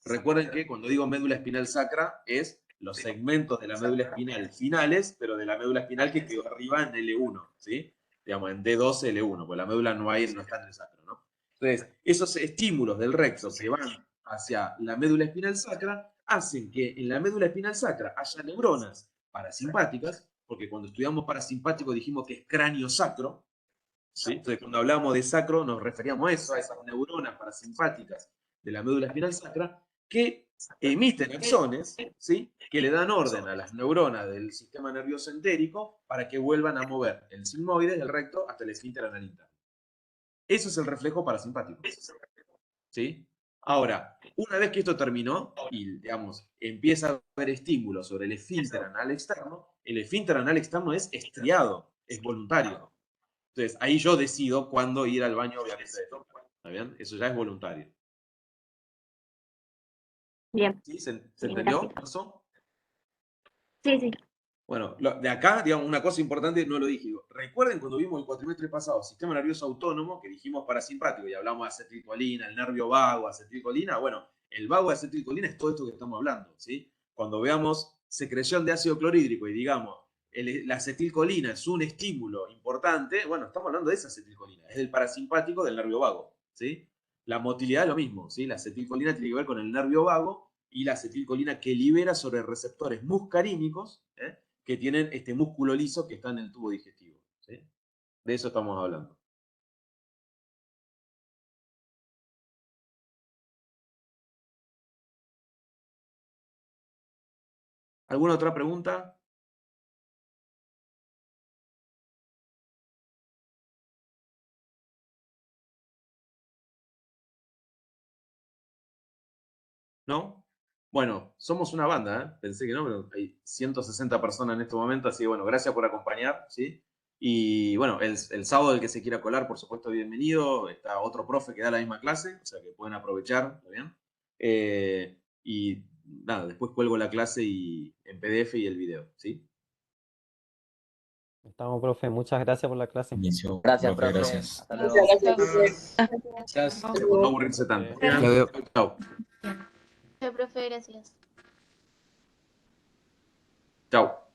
Recuerden que cuando digo médula espinal sacra es los segmentos de la médula espinal finales, pero de la médula espinal que quedó arriba en L1, ¿sí? Digamos, en D12 L1, porque la médula no está en el sacro, ¿no? Entonces, esos estímulos del recto que van hacia la médula espinal sacra hacen que en la médula espinal sacra haya neuronas parasimpáticas, porque cuando estudiamos parasimpático dijimos que es cráneo sacro, ¿sí? Entonces cuando hablábamos de sacro nos referíamos a eso, a esas neuronas parasimpáticas de la médula espinal sacra, que emiten axones, ¿sí? Que le dan orden a las neuronas del sistema nervioso entérico para que vuelvan a mover el sigmoide del recto hasta el esfínter anal interno. Eso es el reflejo parasimpático, ¿sí? Ahora, una vez que esto terminó y, digamos, empieza a haber estímulos sobre el esfínter anal externo, el esfínter anal externo es estriado, es voluntario. Entonces, ahí yo decido cuándo ir al baño, obviamente, de tocar, ¿está bien? Eso ya es voluntario. Bien, ¿Sí? ¿Se bien, entendió gracias. eso? Sí, sí. Bueno, de acá, digamos, una cosa importante, no lo dije. Digo, recuerden cuando vimos el cuatrimestre pasado, sistema nervioso autónomo, que dijimos parasimpático y hablamos de acetilcolina, el nervio vago, acetilcolina. Bueno, el vago de acetilcolina es todo esto que estamos hablando, ¿sí? Cuando veamos secreción de ácido clorhídrico y digamos, la acetilcolina es un estímulo importante, bueno, estamos hablando de esa acetilcolina, es del parasimpático del nervio vago, ¿sí? La motilidad es lo mismo, ¿sí? La acetilcolina tiene que ver con el nervio vago y la acetilcolina que libera sobre receptores muscarínicos, que tienen este músculo liso que está en el tubo digestivo, ¿sí? De eso estamos hablando. ¿Alguna otra pregunta? ¿No? Bueno, somos una banda, ¿eh? Pensé que no, pero hay 160 personas en este momento, así que bueno, gracias por acompañar, ¿sí? Y bueno, el sábado el que se quiera colar, por supuesto, bienvenido. Está otro profe que da la misma clase, o sea que pueden aprovechar, ¿está bien? Y nada, después cuelgo la clase en PDF y el video, ¿sí? Estamos, profe. Muchas gracias por la clase. Gracias, profe, profe. gracias. Hasta luego. Gracias. Por no aburrirse tanto. Claudio. Chao. Profe, gracias. Chao.